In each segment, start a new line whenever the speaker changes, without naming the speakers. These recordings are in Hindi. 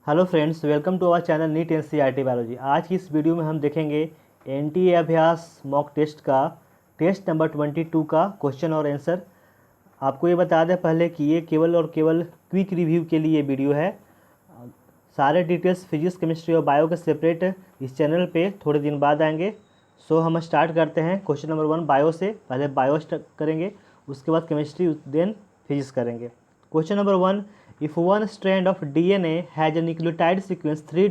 Hello friends, welcome to our channel NEET NCERT biology. आज की इस वीडियो में हम देखेंगे एनटीए अभ्यास मॉक टेस्ट का टेस्ट नंबर 22 का क्वेश्चन और आंसर। आपको ये बता दें पहले कि ये केवल और केवल क्विक रिव्यू के लिए वीडियो है। सारे डिटेल्स फिजिक्स, केमिस्ट्री और बायो के सेपरेट इस चैनल पे थोड़े दिन बाद आएंगे। सो हम स्टार्ट करते हैं क्वेश्चन नंबर 1 बायो से। पहले बायो करेंगे, उसके बाद केमिस्ट्री, देन फिजिक्स करेंगे। Question number 1, if one strand of DNA has a nucleotide sequence 3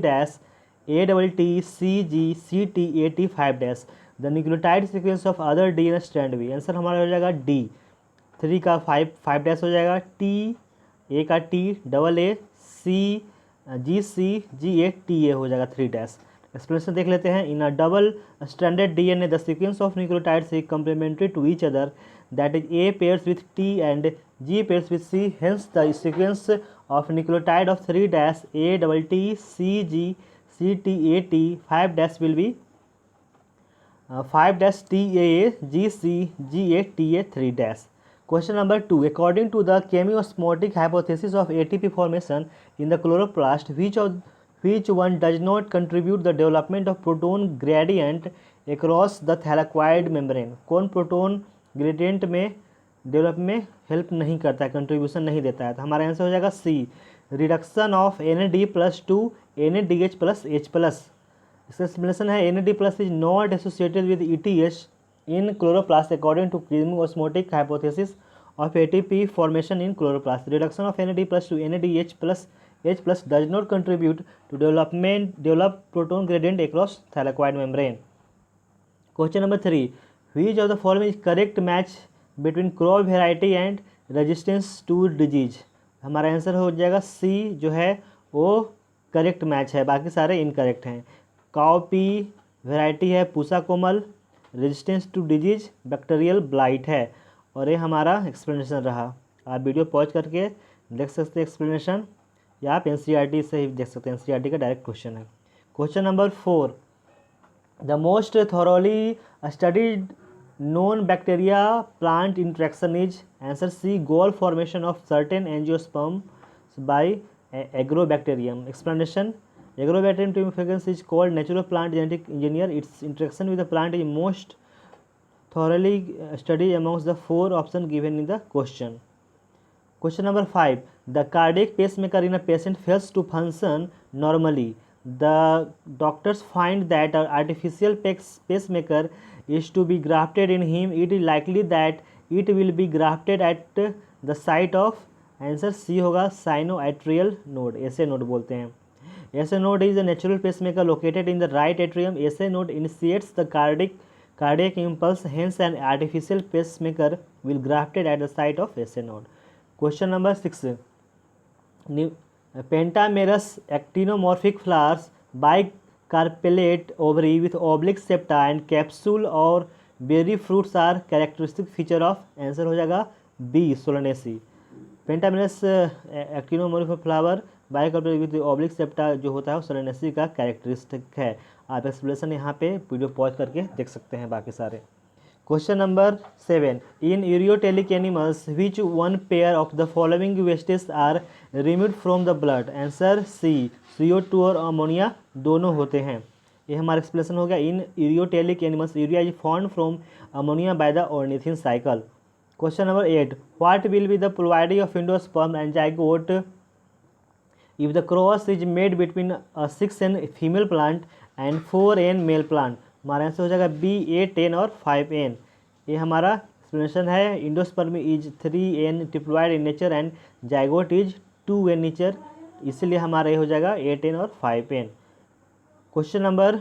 ATTCG CT80 5 the nucleotide sequence of other DNA strand भी। आंसर हमारा हो जाएगा डी। 3 का 5 हो जाएगा, टी ए का T double A C G T A हो जाएगा 3 एक्सप्लेनेशन देख लेते हैं। In a double stranded DNA the sequence of nucleotides is complementary to each other, that is A pairs with T and G pairs with C, hence the sequence of nucleotide of 3 ATT CG CT80 will be 5 TAA GC GA TA 3 Question number 2, according to the chemiosmotic hypothesis of ATP formation in the chloroplast, which one does not contribute the development of proton gradient across the thylakoid membrane? कौन प्रोटोन ग्रेडियंट में डेवलप में हेल्प नहीं करता है, कंट्रीब्यूशन नहीं देता है? तो हमारा आंसर हो जाएगा C, reduction of NAD+ to NADH+H+। इसका एक्सप्लेनेशन है NAD+ is not associated with ETH in chloroplast according to chemiosmotic hypothesis of ATP formation in chloroplast. Reduction of NAD+ to NADH+H+ does not contribute to develop proton gradient across thylakoid membrane. Question number 3, which of the following is correct match between crop variety and resistance to disease? हमारा आंसर हो जाएगा सी, जो है वो करेक्ट मैच है, बाकी सारे इनकरेक्ट हैं। काउपी वैरायटी है Pusa Komal, resistance to disease bacterial blight है, और ये हमारा एक्सप्लेनेशन रहा। आप वीडियो पॉज करके देख सकते हैं एक्सप्लेनेशन, या आप एनसीईआरटी से ही देख सकते हैं, एनसीईआरटी का डायरेक्ट क्वेश्चन है। Question number 4, the most thoroughly studied known bacteria plant interaction is answer C, gall formation of certain angiosperms by agrobacterium। explanation, agrobacterium tumefaciens is called natural plant genetic engineer. Its interaction with the plant is most thoroughly studied amongst the 4 options given in the question. Question number 5, the cardiac pacemaker in a patient fails to function normally. The doctors find that an artificial pacemaker is to be grafted in him. It is likely that it will be grafted at the site of answer C होगा साइनोएट्रियल नोड, ऐसे नोड बोलते हैं। S A node is a natural pacemaker located in the right atrium. S A node initiates the cardiac impulse, hence an artificial pacemaker will grafted at the site of ऐसे node. Question number 6, pentamerous actinomorphic flowers bicarpellate ovary with oblique septa and capsule और berry fruits are characteristic feature of answer हो जाएगा B, Solanaceae. Pentamerous actinomorphic flower bicarpellate with oblique septa जो होता है वो सोलनेसी का कैरेक्टरिस्टिक है। आप एक्सप्लेनेशन यहाँ पे वीडियो पॉज करके देख सकते हैं बाकी सारे। Question number 7, in ureotelic animals which one pair of the following wastes are removed from the blood? Answer C, CO2 और अमोनिया दोनों होते हैं। ये हमारा एक्सप्लेनेशन हो गया। In ureotelic animals urea is formed from ammonia by the ornithine cycle. Question number 8, what will be the ploidy of endosperm and zygote if the cross is made between a 6N female plant and 4N male plant? हमारा आंसर हो जाएगा बी, 8N और 5N। ये हमारा एक्सप्लेनेशन है। Endosperm is 3N diploid in nature and zygote is 2N nature, इसलिए हमारा ये हो जाएगा 8N और 5N। Question number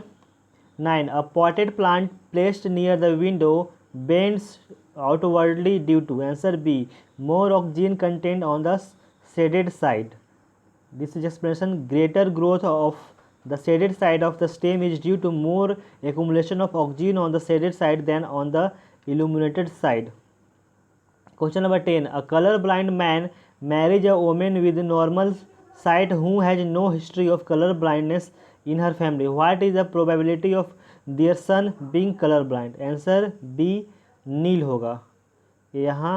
9, a potted plant placed near the window bends outwardly due to? Answer B, more oxygen content on the shaded side. This is explanation, greater growth of the shaded side of the stem is due to more accumulation of oxygen on the shaded side than on the illuminated side. Question number 10, a color blind man marries a woman with normal sight who has no history of color blindness in her family. What is the probability of their son being color blind? Answer B, नील होगा। यहाँ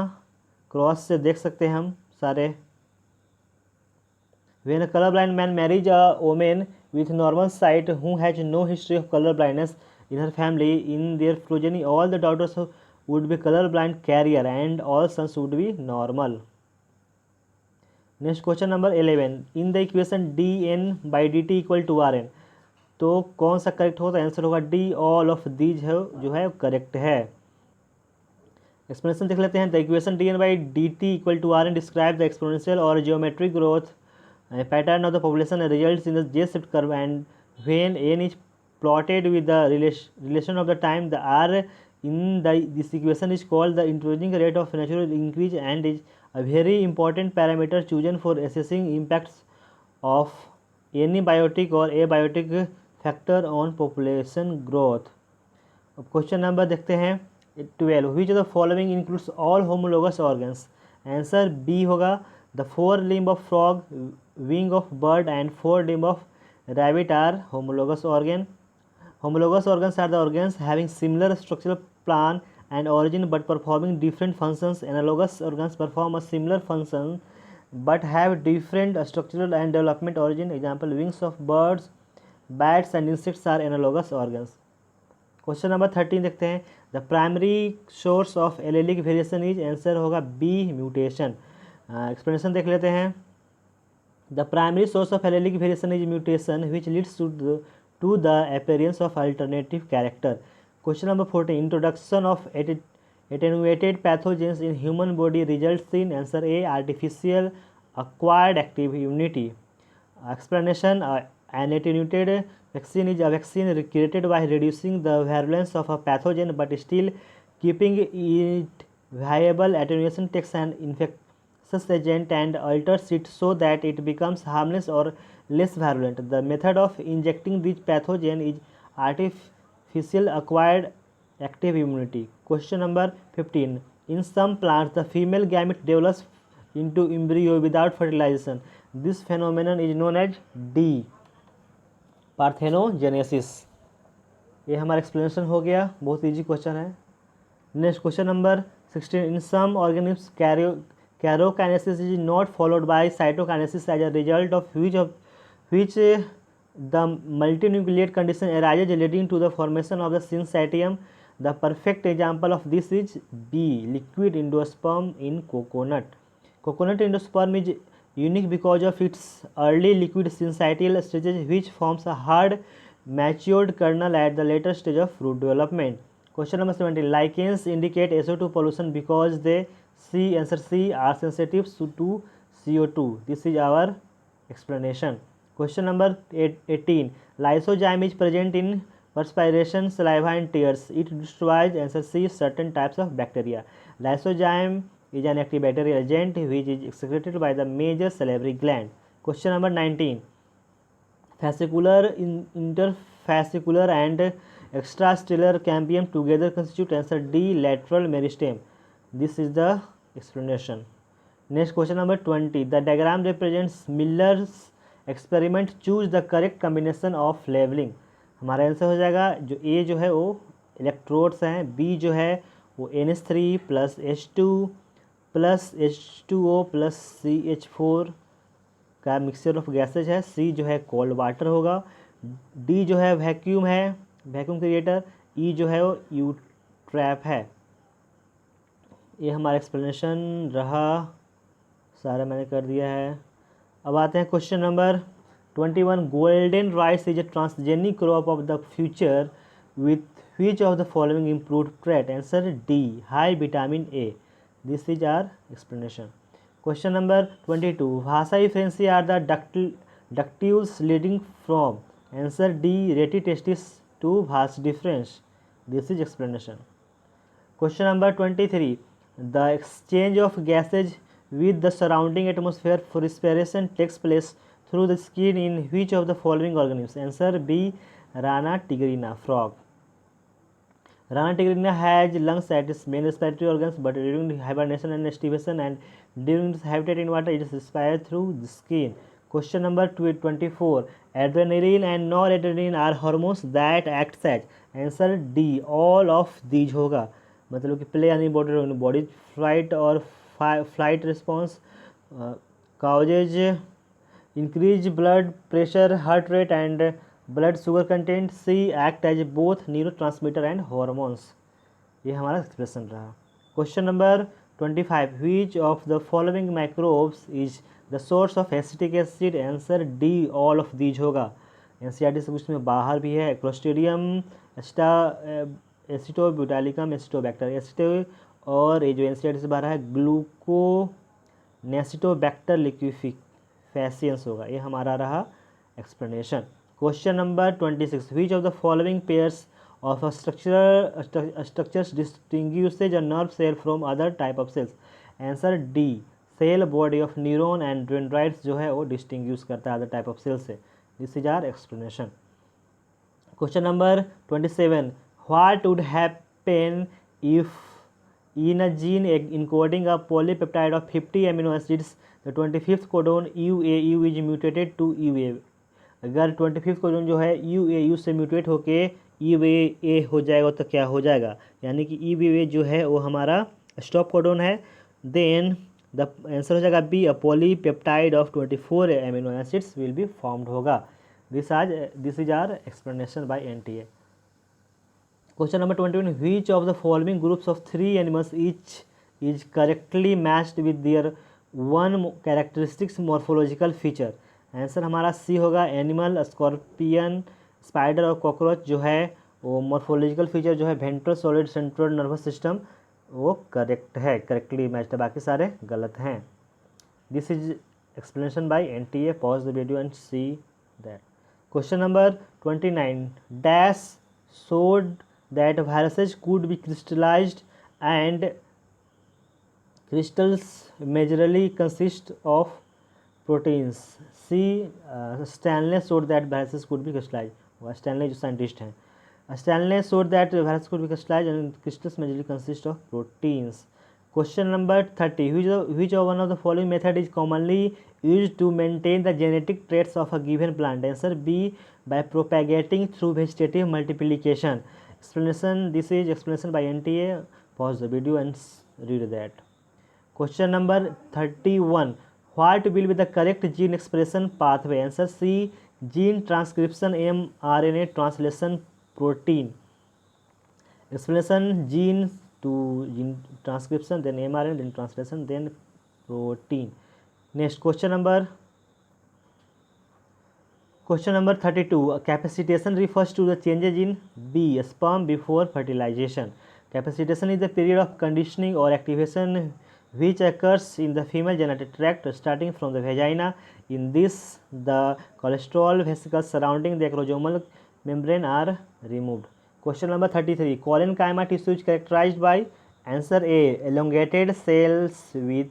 क्रॉस से देख सकते हैं हम सारे When a colorblind man marries a woman with normal sight who has no history of color blindness in her family, in their progeny, all the daughters would be colorblind carrier and all sons would be normal. Next question number 11, in the equation dn/dt equal to Rn, तो कौन सा करेक्ट होगा? आंसर होगा डी, ऑल ऑफ दीज है जो है करेक्ट है। एक्सप्लेनेशन देख लेते हैं। The equation dn/dt equal to Rn describe the exponential और geometric growth pattern of the population results in the J-shaped curve, and when n is plotted with the relation of the time, the R in this equation is called the increasing rate of natural increase and is a very important parameter chosen for assessing impacts of any biotic or abiotic factor on population growth. अब क्वेश्चन नंबर देखते हैं 12, which of the following includes all homologous organs? Answer B होगा the 4 limb of frog, wing of bird and 4 limb of rabbit are homologous organ. Homologous organs are the organs having similar structural plan and origin but performing different functions. Analogous organs perform a similar function but have different structural and development origin. Example, wings of birds, bats and insects are analogous organs. Question number 13 देखते हैं। The primary source of allylic variation is, answer होगा बी, म्यूटेशन। एक्सप्लेनेशन देख लेते हैं। The primary source of allelic variation is mutation, which leads to the appearance of alternative character. Question number 14. Introduction of attenuated pathogens in human body results in, answer A, artificial acquired active immunity. Explanation. An attenuated vaccine is a vaccine created by reducing the virulence of a pathogen but still keeping it viable. Attenuation takes an infectious agent and alters it so that it becomes harmless or less virulent. The method of injecting this pathogen is artificial acquired active immunity. Question number 15. In some plants, the female gamete develops into embryo without fertilization. This phenomenon is known as D, parthenogenesis. ये हमारा एक्सप्लेनेशन हो गया, बहुत इजी क्वेश्चन है। Next question number 16. In some organisms Karokinesis is not followed by cytokinesis, as a result of which the multinucleate condition arises leading to the formation of the syncytium. The perfect example of this is B, liquid endosperm in coconut. Coconut endosperm is unique because of its early liquid syncytial stages, which forms a hard matured kernel at the later stage of fruit development. Question number 17. Lichens indicate SO2 pollution because they, C, answer C, are sensitive to CO2. This is our explanation. Question number 18. Lysozyme is present in perspiration, saliva and tears. It destroys, answer C, certain types of bacteria. Lysozyme is an antibacterial agent which is secreted by the major salivary gland. Question number 19. Fascicular, interfascicular and extrastellar cambium together constitute, answer D, lateral meristem. This is the explanation. Next question number 20. The diagram represents Miller's experiment. Choose the correct combination of labeling. हमारा आंसर हो जाएगा, जो A जो है वो इलेक्ट्रोड्स हैं, B जो है वो NH3 plus H2 plus H2O plus CH4 का मिक्सचर ऑफ गैसेज है, C जो है कोल्ड वाटर होगा, D जो है वैक्यूम है, वैक्यूम क्रिएटर, E जो है वो यू ट्रैप है। ये हमारा एक्सप्लेनेशन रहा, सारा मैंने कर दिया है। अब आते हैं question number 21. Golden rice is a transgenic crop of the future with which of the following improved trait, answer D, high vitamin A. This is our explanation. Question number 22. Vasa efferentia are the ductules leading from, answer D, rete testis to vas deferens. This is explanation. Question number 23. The exchange of gases with the surrounding atmosphere for respiration takes place through the skin in which of the following organisms, answer B, Rana tigrina, frog. Rana tigrina has lungs at its main respiratory organs, but during hibernation and estivation and during its habitat in water, it is respired through the skin. Question number 24. Adrenaline and noradrenaline are hormones that act as, answer D, all of these होगा, मतलब कि प्ले यानी बॉडी फ्लाइट और flight response, causes increase blood pressure, heart rate and blood sugar content. C, act as both neurotransmitter and hormones. ये हमारा एक्सप्रेशन रहा. Question number 25. which of the following microbes is the source of acetic acid? Answer D, all of these होगा. एनसीईआरटी से कुछ में बाहर भी है. Clostridium, एसिटोब्यूटालिकम, Acetobacter. एसिटो और ये जो एनसीईआरटी से बाहर है ग्लूकोनेसिटोबैक्टर लिक्विफिकेशंस होगा. ये हमारा रहा explanation. Question number 26. which of the following pairs of a structures distinguishes a nerve cell from other type of cells? Answer D, cell body of neuron and dendrites जो है वो डिस्टिंग्विश करता है अदर टाइप ऑफ सेल से. This is our explanation. Question number 27. What would happen if in a gene encoding a polypeptide of 50 amino acids the 25th codon UAU is mutated to UA? अगर 25th कोडोन जो है UAU से म्यूटेट होके EVA हो जाएगा तो क्या हो जाएगा, यानी कि EVA जो है वो हमारा स्टॉप कोडोन है. देन द आंसर हो जाएगा B, a polypeptide of 24 amino acids will be formed होगा. This is our explanation by NTA. Question number 21. which of the following groups of 3 animals each is correctly matched with their one characteristic morphological feature? Answer हमारा सी होगा. एनिमल, स्कॉर्पियन, स्पाइडर और कॉकरोच जो है वो मॉर्फोलॉजिकल फीचर जो है ventral solid central nervous system वो करेक्ट है, करेक्टली मैच्ड है, बाकी सारे गलत हैं. This is explanation by NTA. Pause the video and see that. Question number 29. Dash showed that viruses could be crystallized and crystals majorly consist of proteins. C, Stanley showed that viruses could be crystallized. Stanley जो साइंटिस्ट हैं, Stanley showed that viruses could be crystallized and crystals majorly consist of proteins. Question number 30. which of one of the following method is commonly used to maintain the genetic traits of a given plant? Answer B, by propagating through vegetative multiplication. Explanation. This is explanation by NTA. Pause the video and read that. Question number 31. What will be the correct gene expression pathway? Answer C, gene transcription, mRNA translation, protein. Explanation. Gene to gene transcription, then mRNA, then translation, then protein. Next question number 32. Capacitation refers to the changes in B, sperm before fertilization. Capacitation is the period of conditioning or activation which occurs in the female genital tract starting from the vagina. In this, the cholesterol vesicles surrounding the acrosomal membrane are removed. Question number 33. Collenchyma tissue is characterized by? Answer A, elongated cells with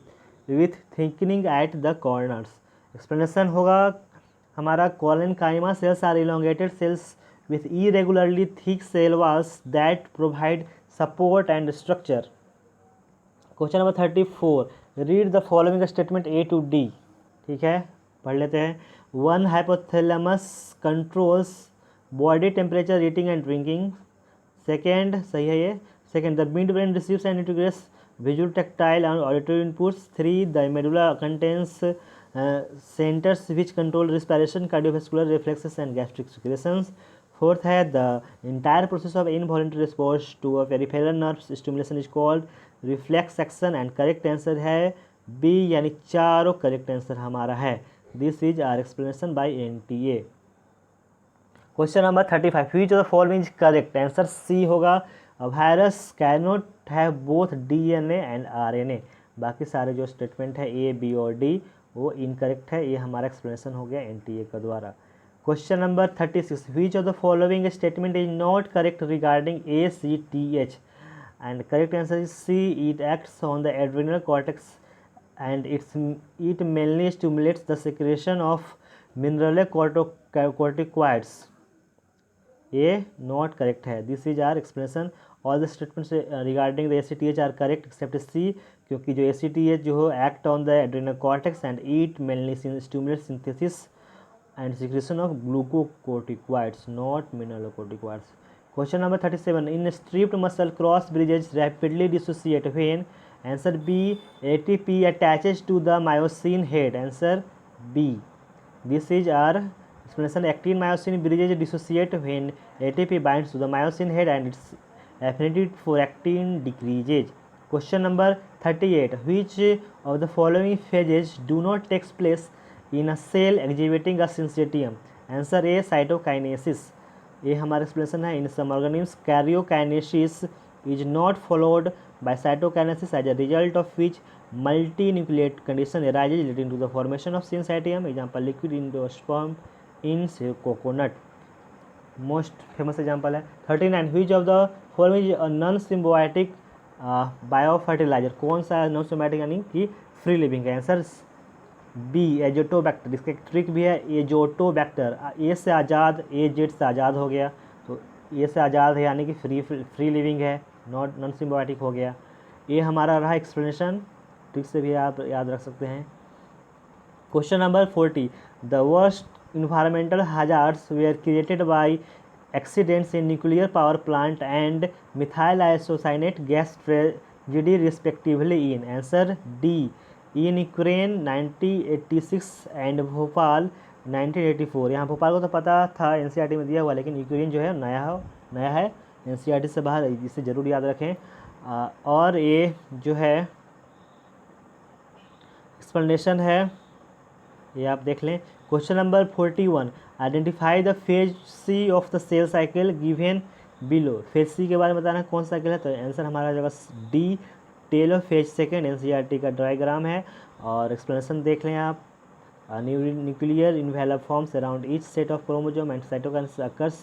thickening at the corners. Explanation होगा हमारा collenchyma cells are elongated cells with irregularly thick cell walls that provide support and structure. Question number 34. Read the following statement A to D. ठीक है, पढ़ लेते हैं. 1. Hypothalamus controls body temperature, eating and drinking. Second, सही है ये. Second, the midbrain receives and integrates visual, tactile and auditory inputs. 3. The medulla contains centers which control respiration, cardiovascular reflexes and gastric secretions. 4th है the entire process of involuntary response to a peripheral nerve stimulation is called reflex action and correct answer है B, यानी चारों correct answer हमारा है. This is our explanation by NTA. Question number 35. which of the following is correct? Answer C होगा. A virus cannot have both DNA and RNA. बाकी सारे जो स्टेटमेंट है A, B और D वो इनकरेक्ट है. ये हमारा एक्सप्लेनेशन हो गया NTA का द्वारा. Question number 36. which of the following statement is not correct regarding ACTH? And correct answer is C, it acts on the adrenal cortex and it mainly stimulates the secretion of mineralocorticoids. ये not correct है. This is our explanation. All the statements regarding the ACTH are correct except C, क्योंकि जो ACTH जो है act on the adrenal cortex and it mainly stimulates synthesis and secretion of glucocorticoids, not mineralocorticoids. Question number 37. In stripped muscle, cross bridges rapidly dissociate when? Answer B, ATP attaches to the myosin head. Answer B. This is our explanation. Actin myosin bridges dissociate when ATP binds to the myosin head and its affinity for actin decreases. Question number 38. Which of the following phases do not take place in a cell exhibiting a syncytium? Answer A, cytokinesis. ये हमारा एक्सप्लेनेशन है. इन some organisms karyokinesis is not followed by cytokinesis, as a result of which multinucleate condition arises leading to the formation of syncytium. Example, liquid endosperm in coconut. Most famous example है. 39. Which of the following is a non-symbiotic biofertilizer? कौन सा नॉन सिम्बायोटिक यानी कि फ्री लिविंग है? Answer B, azotobacter. इसका एक ट्रिक भी है, एजोटोबैक्टर. ए से आज़ाद, ए जेड से आज़ाद हो गया, तो ए से आज़ाद है यानी कि फ्री लिविंग है, नॉन सिम्बायोटिक हो गया. ये हमारा रहा एक्सप्लेनेशन. ट्रिक से भी आप याद रख सकते हैं. Question number 40. The worst environmental hazards were created by accidents in nuclear power plant and methyl isocyanate gas tragedy respectively in. Answer D, in Ukraine 1986 and Bhopal 1984. यहाँ भोपाल को तो पता था, एनसीईआरटी में दिया हुआ, लेकिन यूक्रेन जो है नया है, एनसीईआरटी से बाहर, इसे ज़रूर याद रखें. और ये जो है एक्सप्लेनेशन है, ये आप देख लें. Question number 41. Identify the phase C of the cell cycle given below. Phase C के बारे में बताना कौन सा साइकिल है, तो आंसर हमारा जगह डी, टेलोफेज सेकेंड. एनसीईआरटी का डायग्राम है और एक्सप्लेनेशन देख लें आप. Nuclear envelope forms around each set of chromosome and cytokinesis occurs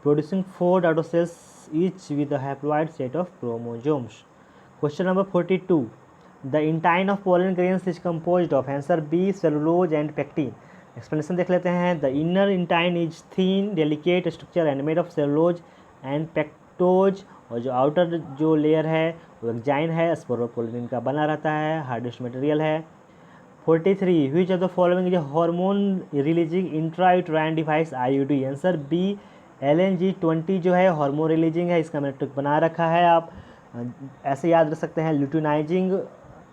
producing 4 daughter cells each with a haploid set of chromosomes. Question number 42. The intine of pollen grains is composed of. Answer B, cellulose and pectin. Explanation देख लेते हैं. The inner intine is thin delicate structure and made of cellulose and pectose, और जो आउटर जो लेयर है वो एक्जाइन है, स्पोरोपोलिन का बना रहता है, हार्डेस्ट मटेरियल है. 43. Which of the following is hormone releasing intrauterine device IUD. Answer B, LNG-20 जो है हार्मोन रिलीजिंग है, इसका मैंने ट्रिक बना रखा है, आप ऐसे याद रख सकते हैं. ल्यूटिनाइजिंग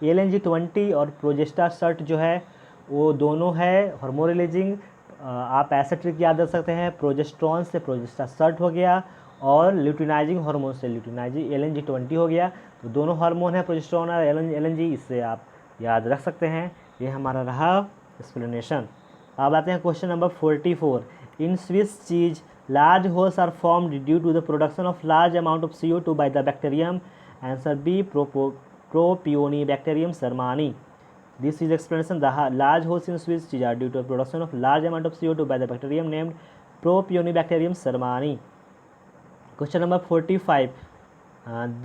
LNG-20 और प्रोजेस्टासर्ट जो है वो दोनों है हार्मोन रिलीजिंग. आप ऐसे ट्रिक याद रख सकते हैं, प्रोजेस्ट्रॉन से प्रोजेस्टासर्ट हो गया और ल्यूटिनाइजिंग हार्मोन से ल्यूटिनाइजिंग LNG-20 हो गया, तो दोनों हार्मोन है प्रोजेस्ट्रॉन और LNG, इससे आप याद रख सकते हैं. ये हमारा रहा एक्सप्लेनेशन. अब आते हैं question number 44. In Swiss cheese large holes are formed due to the production of large amount of CO2 by the bacterium. Answer B, Propionibacterium sermani. This is explanation. The large holes in Swiss cheese are due to the production of large amount of CO2 by the bacterium named Propionibacterium sermani. Question number 45.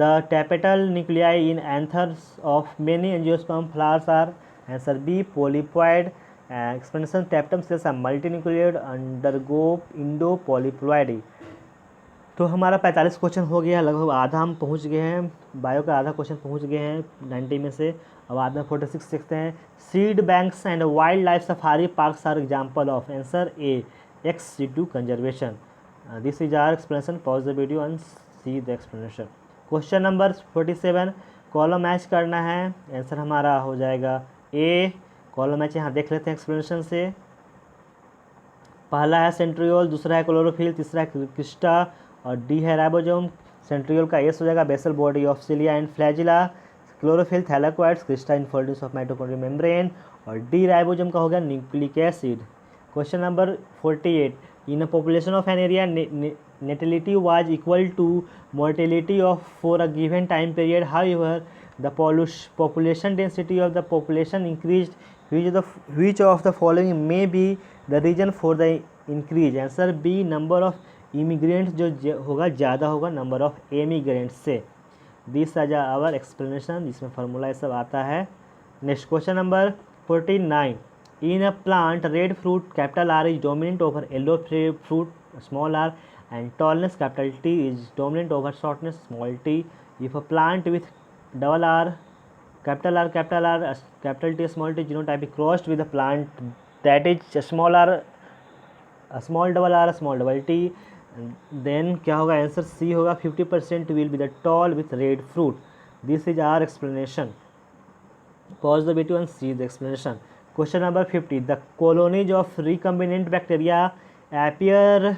The tapetal nuclei in anthers of many angiosperm flowers are. Answer B, polyploid. Explanation. Tapetum cells are multinucleated, undergo endopolyploidy. तो हमारा 45 क्वेश्चन हो गया, लगभग आधा हम पहुंच गए हैं, बायो का आधा क्वेश्चन पहुंच गए हैं 90 में से. अब आधा 46 सीखते हैं. Seed banks and wildlife safari parks are example of. Answer A, ex situ conservation. This is our explanation. Pause the video and see the explanation. Question number 47. Column match करना है, आंसर हमारा हो जाएगा ए. कॉलम मैच यहाँ देख लेते हैं एक्सप्लेनेशन से. पहला है सेंट्रियोल, दूसरा है क्लोरोफिल, तीसरा है क्रिस्टा और डी है राइबोसोम. सेंट्रियोल का एस हो जाएगा basal body of cilia and flagella, chlorophyll thylakoids, cristae infoldings of mitochondrial membrane और डी राइबोसोम का हो गया nucleic acid. Question number 48. In a population of an area natality was equal to mortality of for a given time period. However, the population density of the population increased. Which of the following may be the reason for the increase? Answer B, number of immigrants जो होगा ज़्यादा होगा number of emigrants से. This is our explanation, जिसमें फार्मूला ये सब आता है. Next question number 49. In a plant, red fruit capital R is dominant over yellow fruit small r, and tallness capital T is dominant over shortness small t. If a plant with double R, capital R, capital T, small t genotype is crossed with a plant that is a small r, a small double r, a small double t, then क्या होगा? आंसर सी होगा. 50% will be the tall with red fruit. This is our explanation. Pause the video and see the explanation. Question number 50, the colonies of recombinant bacteria appear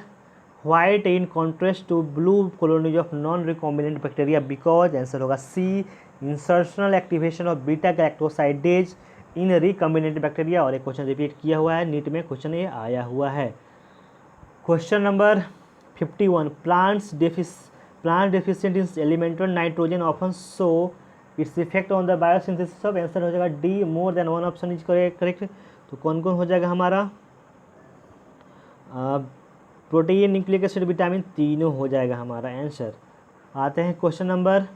white in contrast to blue colonies of non-recombinant bacteria because answer होगा C, insertional activation of beta galactosidase in recombinant bacteria. और एक क्वेश्चन रिपीट किया हुआ है, नीट में क्वेश्चन ये आया हुआ है। Question number 51, plant deficient in elemental nitrogen often show its effect on the biosynthesis of, answer हो जाएगा D, more than one option is correct. तो कौन कौन हो जाएगा हमारा, प्रोटीन, न्यूक्लिक एसिड, विटामिन, तीनों हो जाएगा हमारा आंसर। आते हैं question number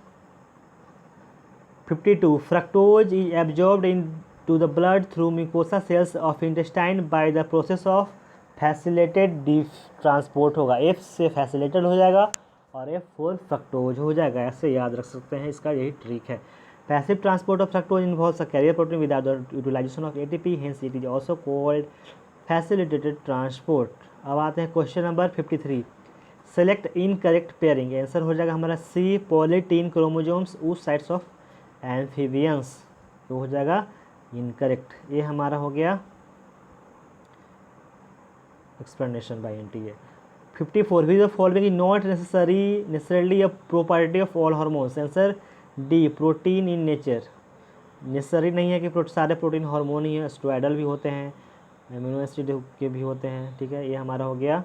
52, fructose is absorbed into the blood through mucosa cells of intestine by the process of facilitated D transport होगा, एफ से फैसिलिटेड हो जाएगा और एफ फॉर फ्रक्टोज हो जाएगा, ऐसे याद रख सकते हैं, इसका यही ट्रिक है। Passive transport of fructose involves a carrier protein without the utilization of ATP, hence it is also called facilitated transport. अब आते हैं question number 53, select incorrect pairing, answer हो जाएगा हमारा C, polytene chromosomes oocytes of amphibians, तो हो जाएगा इनकरेक्ट। ये हमारा हो गया explanation by NTA. 54, which the following is not necessarily a property of all hormones, answer D, protein in nature, necessary नहीं है कि सारे प्रोटीन हार्मोन ही है, स्टेरॉयडल भी होते हैं, एमिनो एसिड के भी होते हैं, ठीक है। ये हमारा हो गया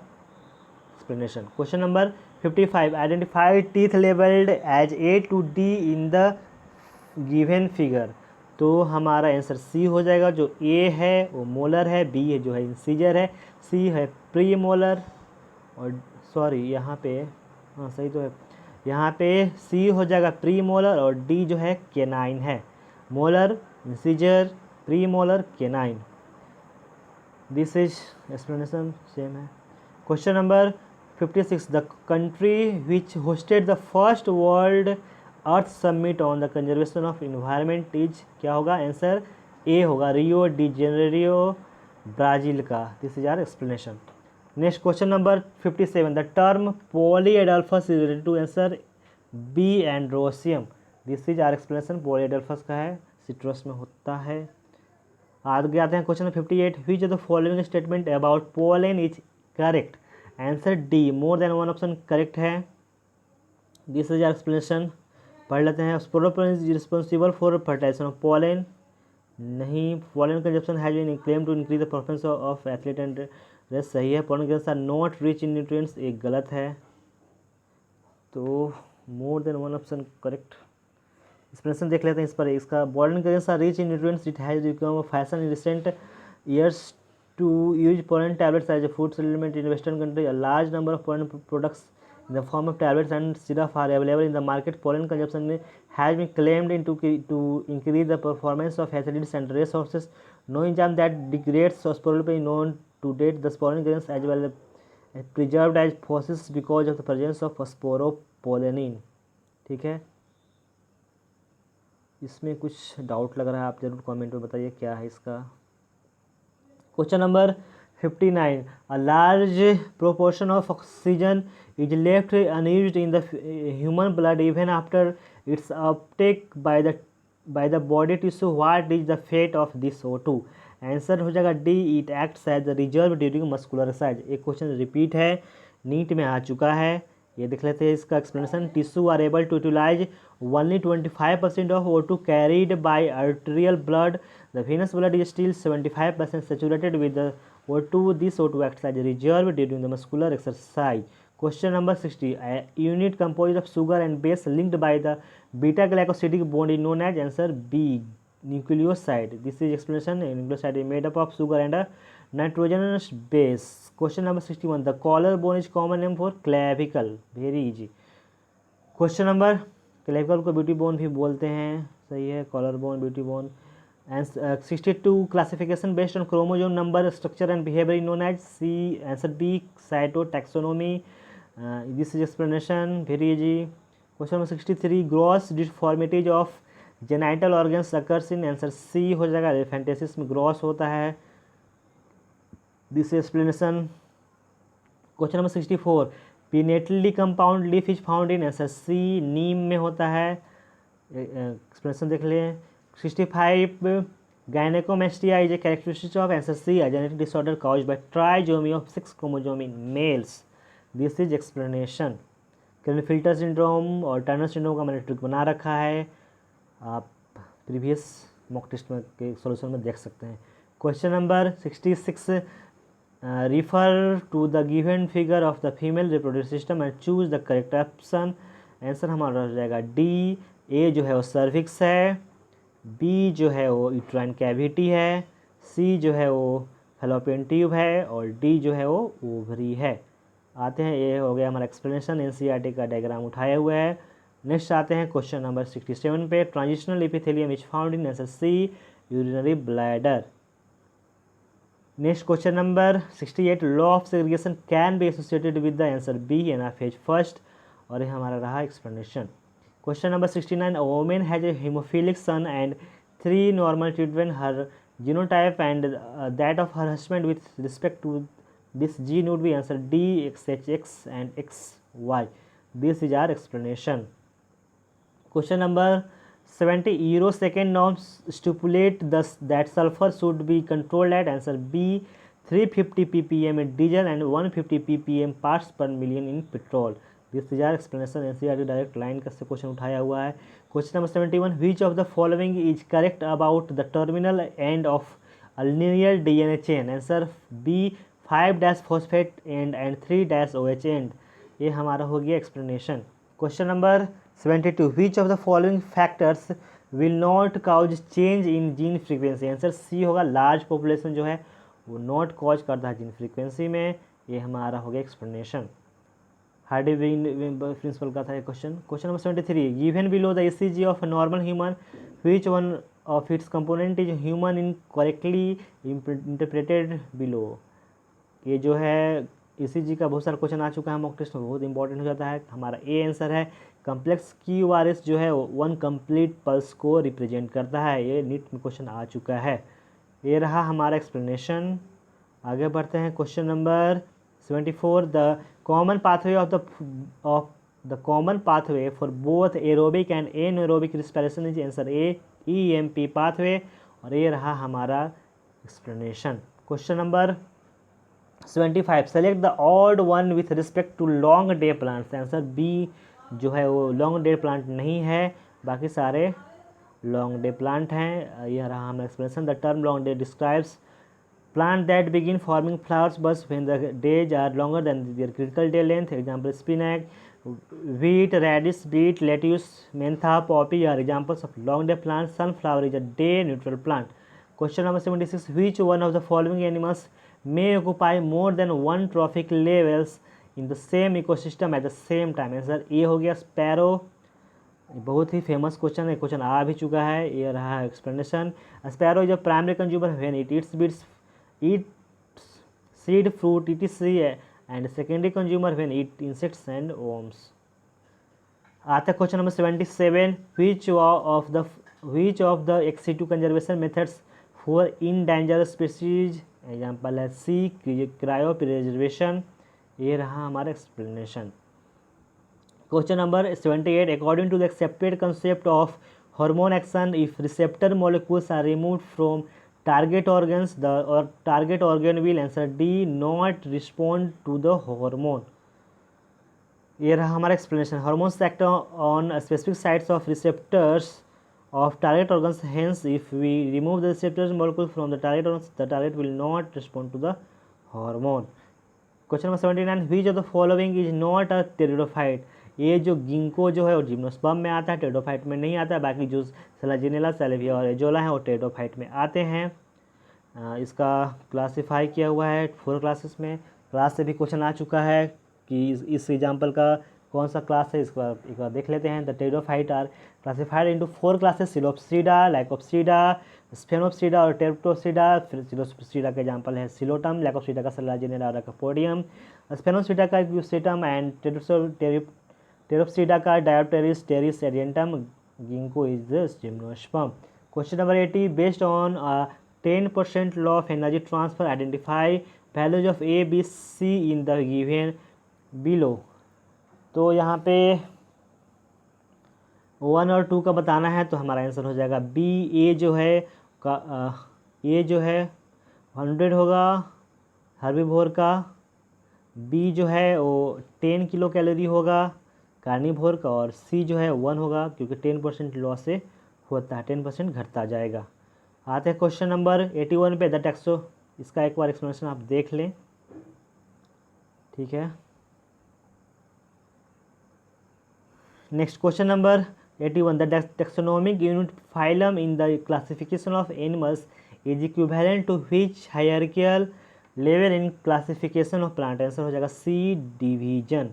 explanation. Question number 55, identify teeth labelled as A to D in the given figure, तो हमारा आंसर सी हो जाएगा। जो ए है वो मोलर है, बी है जो है इंसीजर है, सी है प्री मोलर, और सॉरी यहाँ पे हाँ सही तो है, यहाँ पे सी हो जाएगा प्री मोलर और डी जो है केनाइन है, molar, incisor, premolar, canine. This is explanation same है। Question number 56, the country which hosted the first world earth summit on the conservation of environment is, क्या होगा आंसर, ए होगा, रियो डी जेनेरियो, ब्राज़ील का। This is our explanation. Next question number 57, the term polyadelphous is related to, answer B, androecium. This is our explanation, polyadelphous का है, सिट्रस में होता है। आगे आते हैं question 58, which of the following statement about pollen is correct, answer D, more than one option correct है। दिस इज आर एक्सप्लेनेशन, पढ़ लेते हैं। Sporopollenin is responsible for fertilization of pollen, नहीं, pollen consumption has been claim to increase the performance of athlete and race, सही है। Pollen grains are not rich in nutrients, एक गलत है, तो more than one option correct. Explanation देख लेते हैं इस पर, इसका pollen grains are rich in nutrients, it has become a fashion in recent years to use pollen tablets as a food supplement in Western countries. A large number of pollen products in the form of tablets and syrup are available in the market. Pollen consumption has been claimed to increase the performance of athletes and race horses. No enzyme that degrades sporulin is known to date. The pollen grains as well preserved as fossils because of the presence of sporopollenin. ठीक है, इसमें कुछ डाउट लग रहा है, आप जरूर कमेंट में बताइए क्या है इसका। Question number 59, a large proportion of oxygen is left unused in the human blood even after its uptake by the body tissue. What is the fate of this O2? Answer हो जाएगा D, it acts as the reserve during muscular exercise. एक क्वेश्चन रिपीट है, नीट में आ चुका है, ये देख लेते हैं इसका explanation. Tissue are able to utilize only 25% of O2 carried by arterial blood. The venous blood is still 75% saturated with the O2. This O2 acts as a reserve during the muscular exercise. Question number 60, a unit composed of sugar and base linked by the beta glycosidic bond is known as, answer B, nucleoside. This is explanation. A nucleoside is made up of sugar and a nitrogenous base. Question number 61, the collar bone is common name for clavicle. Very easy. Question number, clavicle को ब्यूटी बोन भी बोलते हैं, सही है, collar bone, beauty bone. And 62, classification based on chromosome number, structure and behaviour known as, C, answer B, cytotaxonomy. This is explanation, very easy. Question number 63, gross deformities of genital organs occurs in, answer C हो जाएगा, एलिफेंटेसिस में ग्रॉस होता है। This is explanation. Question number 64, pinnately compound leaf is found in, answer सी, नीम में होता है। एक्सप्लेनेशन देख लें। 65, Gynecomastia is a characteristic of answer C, a genetic disorder caused by trisomy of 6 chromosome in males. This is explanation. Klinefelter syndrome और टर्नर सिंड्रोम का मैंने ट्रिक बना रखा है, आप प्रीवियस मॉक टेस्ट में के सॉल्यूशन में देख सकते हैं. Question number 66, refer to the given figure of the female reproductive system and choose the correct option. Answer हमारा हो जाएगा डी. ए जो है वो सर्विक्स है, बी जो है वो यूट्राइन कैविटी है, सी जो है वो फैलोपियन ट्यूब है और डी जो है वो ओवरी है. आते हैं, ये हो गया हमारा एक्सप्लेनेशन. एनसीईआरटी का डायग्राम उठाए हुए है. नेक्स्ट आते हैं क्वेश्चन नंबर 67 पे. Transitional epithelium is found in answer C, urinary bladder. Next question number 68, law of segregation can be associated with the answer B, anaphase first. और ये हमारा रहा explanation. Question number 69, a woman has a haemophilic son and 3 normal children. Her genotype and that of her husband with respect to this gene would be answer D, XHX and XY. This is our explanation. Question number 70, Eurosecond norms stipulate thus that sulfur should be controlled at answer B, 350 ppm in diesel and 150 ppm parts per million in petrol. This is our explanation. NCERT direct line का से क्वेश्चन उठाया हुआ है. Question number 71, which of the following is correct about the terminal end of a linear DNA chain? Answer B, 5-phosphate end and 3-OH end. ये हमारा हो गया explanation. Question number 72, which of the following factors will not cause change in gene frequency. Answer C होगा, लार्ज पॉपुलेशन जो है वो नॉट कॉज करता है जीन फ्रीक्वेंसी में. ये हमारा हो गया एक्सप्लेनेशन. हार्डी प्रिंसिपल का था ये question. Question number 73, given below the ECG of a normal human, which one of its component is human in correctly interpreted below. ये जो है ECG का बहुत सारा क्वेश्चन आ चुका है मॉक टेस्ट में, बहुत इंपॉर्टेंट हो जाता है. हमारा ए आंसर है. कम्प्लेक्स QRS जो है वन कंप्लीट पल्स को रिप्रेजेंट करता है. ये नीट में क्वेश्चन आ चुका है. ये रहा हमारा एक्सप्लेनेशन. आगे बढ़ते हैं. Question number 74, the common pathway of the common pathway for both aerobic and anaerobic respiration is answer A, EMP pathway. और ये रहा हमारा explanation. Question number 75, select the odd one with respect to long day plants. Answer B जो है वो लॉन्ग डे प्लांट नहीं है, बाकी सारे लॉन्ग डे प्लांट हैं. यह रहा हमारा explanation. The term long day describes plant that begin forming flowers बस when the days are longer than their critical day length. Example spinach, wheat, radish, beet, lettuce, mentha, poppy are examples of long day plants. Sunflower is a day neutral plant. Question number 76, which one of the following animals may occupy more than one trophic levels in the same ecosystem at the same time. Answer A हो गया स्पैरो. बहुत ही फेमस क्वेश्चन है, क्वेश्चन आ भी चुका है. ये रहा explanation. Sparrow is a primary consumer when it eats beets seed fruit etc. and secondary consumer when eat insects and worms. आता है question number 77, which of the ex-situ conservation methods for endangered species. Example है सी, क्रायो प्रिजर्वेशन. ये रहा हमारा explanation. Question number 78, according to the accepted concept of hormone action, if receptor molecules are removed from target organs, the or target organ will answer D, not respond to the hormone. ये रहा हमारा explanation. Hormones act on specific sites of receptors of target organs. Hence, if we remove the receptors molecule from the target organs, the target will not respond to the hormone. Question number 79, which of the following is not a pteridophyte. ये जो गिंको जो है वो जिम्नोस्पर्म में आता है, टेरिडोफाइट में नहीं आता है. बाकी जो सेलाजिनेला, सैलिविया और एजोला है वो टेरिडोफाइट में आते हैं. इसका क्लासीफाई किया हुआ है 4 क्लासेस में. क्लास से भी क्वेश्चन आ चुका है कि इस एग्जाम्पल का कौन सा क्लास है, इसका एक बार देख लेते हैं. The pteridophyte are classified into 4 classes, psilopsida, lycopsida, sphenopsida और टेरिप्टोसीडा. फिर सिलोप्सीडा का एग्जाम्पल है सिलोटम, लाइकोप्सीडा का सेलाजिनेला और पोडियम, स्फेनोप्सीडा का यूसेटम एंड टेरिप्टोसीडा का Dryopteris, Pteris Adiantum, Ginkgo is the gymnosperm. Question number 80, based on 10% law of energy transfer, identify values of A, B, C in the given below. तो यहाँ पे 1 और 2 का बताना है, तो हमारा आंसर हो जाएगा बी. ए जो है ए जो है 100 होगा हर्बीवोर का, बी जो है वो 10 किलो कैलोरी होगा कार्निवोर का, और सी जो है 1 होगा क्योंकि 10% लॉस से होता है, 10% घटता जाएगा। आते हैं क्वेश्चन नंबर 81 पे, द टैक्सो, इसका एक बार एक्सप्लेनेशन आप देख लें, ठीक है। Next question number 81, the taxonomic unit phylum in the classification of animals is equivalent to which hierarchical level in classification of plant. Answer हो जाएगा सी, डिवीजन।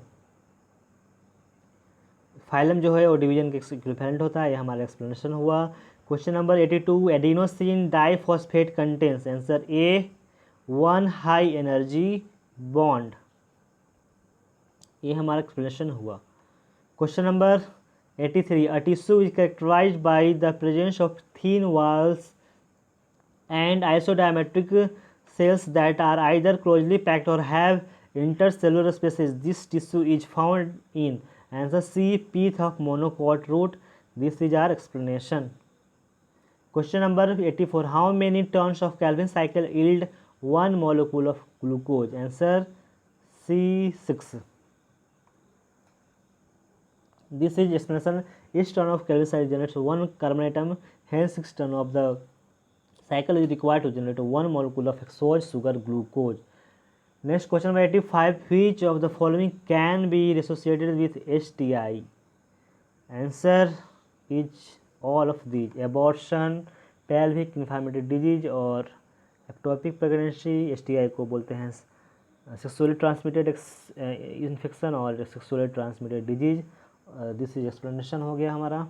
फाइलम जो है वो डिवीजन के इक्विवेलेंट होता है, ये हमारा एक्सप्लेनेशन हुआ। Question number 82, adenosine diphosphate contains. Answer A 1 high energy bond, ये हमारा एक्सप्लेनेशन हुआ। Question number 83, a tissue is characterized by the presence of thin walls and isodiametric cells that are either closely packed or have intercellular spaces. This tissue is found in answer C, pith of monocot root. This is our explanation. Question number 84, how many turns of Calvin cycle yield 1 molecule of glucose? Answer C, 6. This is explanation. Each turn of Calvin cycle generates 1 carbon atom, hence 6 turn of the cycle is required to generate 1 molecule of hexose sugar glucose. Next question number 85, which of the following can be associated with STI? Answer is all of these: abortion, pelvic inflammatory disease और ectopic pregnancy। STI को बोलते हैं sexually transmitted infection और sexually transmitted disease। This is explanation हो गया हमारा।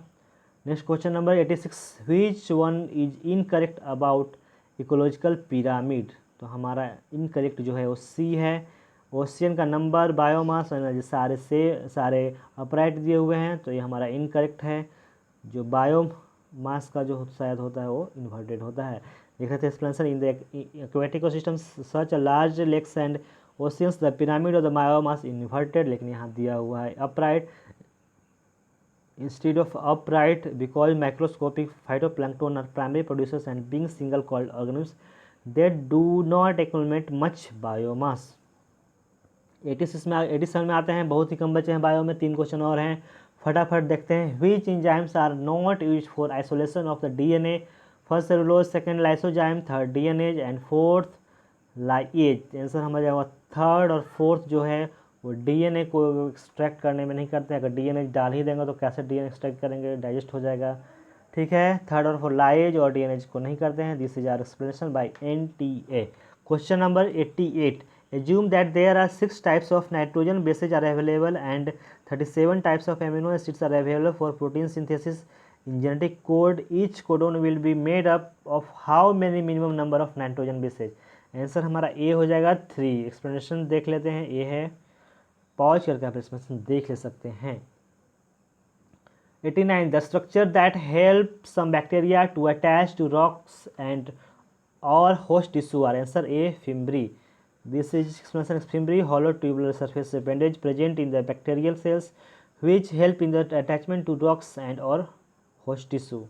Next question number 86, which one is incorrect about ecological pyramid. तो हमारा इनकरेक्ट जो है वो सी है। ओशियन का नंबर, बायोमास, एनर्जी सारे अपराइट दिए हुए हैं, तो ये हमारा इनकरेक्ट है। जो बायोमास का जो शायद होता है वो इन्वर्टेड होता है। देख रहे थे explanation, in the aquatic ecosystem such large lakes and oceans the pyramid of the biomass inverted, लेकिन यहाँ दिया हुआ है upright instead of upright because microscopic phytoplankton are primary producers and being single celled organisms that do not accumulate much biomass। 87 में आते हैं, बहुत ही कम बचे हैं बायो में, 3 क्वेश्चन और हैं, फटाफट देखते हैं। which enzymes are not used for isolation of the DNA? First cellulose, second lysozyme, third DNAs and fourth lyase. Answer हमारा जाएगा थर्ड और फोर्थ जो है वो डीएनए को एक्सट्रैक्ट करने में नहीं करते हैं। अगर डीएनए डाल ही देंगे तो कैसे डीएनए एक्सट्रैक्ट करेंगे, डाइजेस्ट हो जाएगा, ठीक है। थर्ड और फोर्थ लाइएज और डीएनए को नहीं करते हैं। This is our explanation by NTA. Question number 88, assume that there are 6 types of nitrogen bases are available and 37 types of amino acids are available for protein synthesis in genetic code. Each codon will be made up of how many minimum number of nitrogen bases? Answer हमारा ए हो जाएगा 3। एक्सप्लेनेशन देख लेते हैं, ए है, पॉज करके आप एक्सप्लेनेशन देख ले सकते हैं। 89, the structure that help some bacteria to attach to rocks and और host tissue are. Answer A, fimbriae. This is explanation, fimbriae hollow tubular surface appendage present in the bacterial cells which help in the attachment to rocks and or host tissue.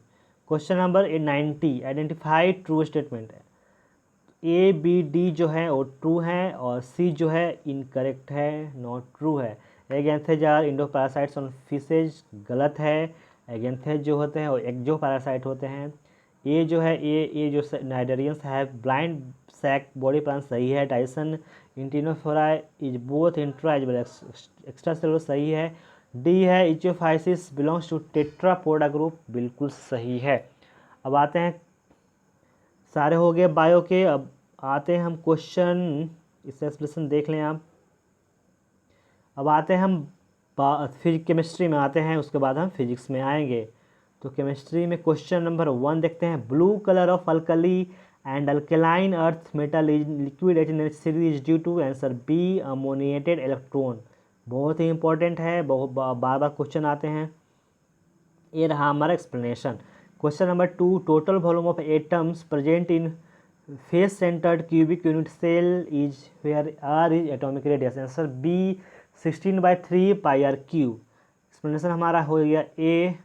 Question number 90, identify true statement। A B D जो है वो ट्रू है और सी जो है इनकरेक्ट है, नॉट ट्रू है। Agnathans are endoparasites on fishes, गलत है। एगेंथेज जो होते हैं वो एक्जो पैरासाइट होते हैं। ए जो है ए जो नाइडेरियंस है ब्लाइंड सैक बॉडी प्लान, सही है। टाइसन in Ctenophora is both intra as well extracellular, सही है। डी है Ichthyophis belongs to Tetrapoda group, बिल्कुल सही है। अब आते हैं, सारे हो गए बायो के, अब आते हैं हम क्वेश्चन, इससे एक्सप्लेनेशन देख लें आप। अब आते हैं हम केमिस्ट्री में आते हैं, उसके बाद हम फिजिक्स में आएंगे। तो केमिस्ट्री में क्वेश्चन नंबर 1 देखते हैं। Blue colour of alkali and alkaline earth metal is liquid H necessary is due to. Answer B, ammoniated electron. बहुत ही इंपॉर्टेंट है, बहुत बार बार क्वेश्चन आते हैं। ये रहा हमारा explanation. Question number 2, total volume of atoms present in face centred cubic unit cell is where r is atomic radius. Answer B, 16/3 pi r cube. Explanation हमारा हो गया A.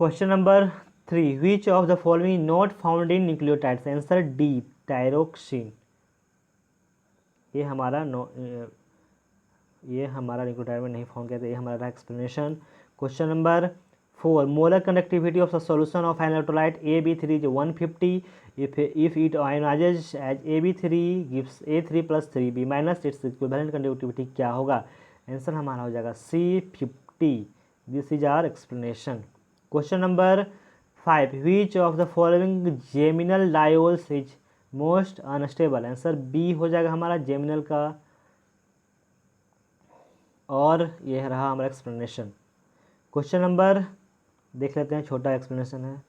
Question number 3. Which of the following not found in nucleotides? Answer D, thyroxine. ये हमारा न्यूक्लियोटाइड में नहीं फाउंड किया था। ये हमारा explanation. Question number 4. Molar conductivity of the solution of an electrolyte AB3 is 150 if it ionizes as AB3 gives A3 plus 3B minus its equivalent conductivity क्या होगा? आंसर हमारा हो जाएगा C50। This is our explanation. Question number 5. Which of the following geminal diols is most unstable? Answer B हो जाएगा हमारा जेमिनल का। और यह रहा हमारा एक्सप्लेनेशन। क्वेश्चन नंबर देख लेते हैं, छोटा एक्सप्लेनेशन है।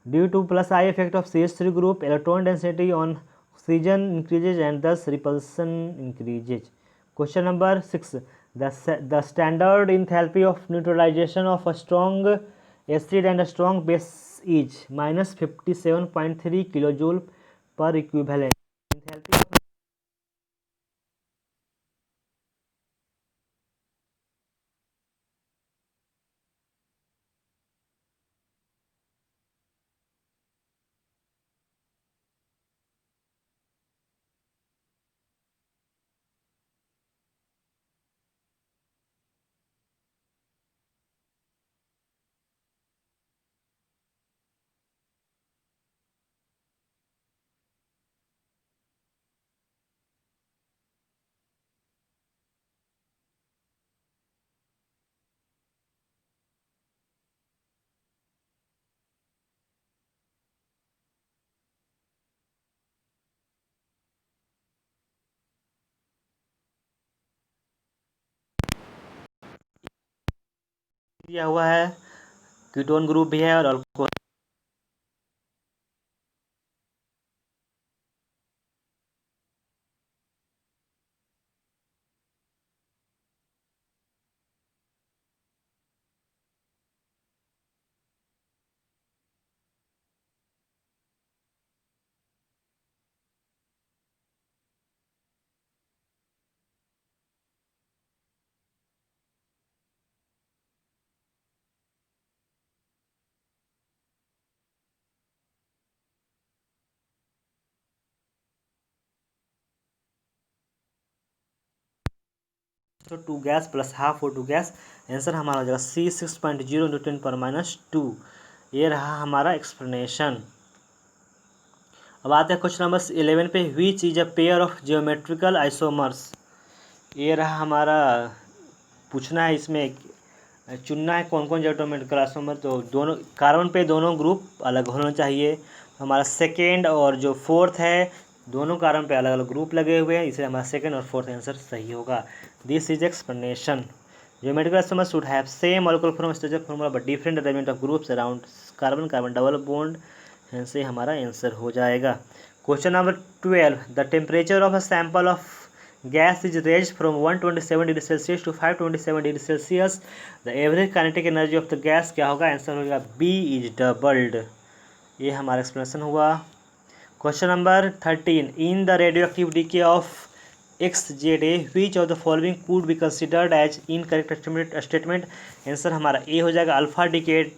Due to plus I effect of CH3 group electron density on oxygen increases and thus repulsion increases. Question number 6. The standard enthalpy of neutralization of a strong acid and a strong base is -57.3 kilo joule per equivalent. Enthalpy of दिया हुआ है, कीटोन ग्रुप भी है और अल्कोहल। तो 2 गैस प्लस हाफ और 2 गैस, आंसर हमारा हो जाएगा C 6.0 इंटू 10⁻²। ये रहा हमारा एक्सप्लेनेशन। अब आते हैं क्वेश्चन नंबर 11 पे। Which is a pair of geometrical isomers. ये रहा हमारा, पूछना है इसमें, चुनना है कौन कौन जियोमेट्रिकल आइसोमर। तो दोनों कार्बन पे दोनों ग्रुप अलग होना चाहिए। तो हमारा सेकेंड और जो फोर्थ है, दोनों कार्बन पे अलग अलग ग्रुप लगे हुए हैं, इसलिए हमारा सेकेंड और फोर्थ आंसर सही होगा। This is explanation. Geometrical isomers should have same molecular form structure formula but different arrangement of groups around carbon carbon double bond, से हमारा आंसर हो जाएगा। Question number 12. The temperature of a sample of gas is raise from 127 degree Celsius to 527 degree Celsius. The average kinetic energy of the gas क्या होगा? आंसर होगा बी इज डबल्ड। ये हमारा एक्सप्लेनेशन हुआ। Question number 13. In the radio active DK of XZA which of the following could be considered as incorrect statement? Answer हमारा ए हो जाएगा। Alpha decade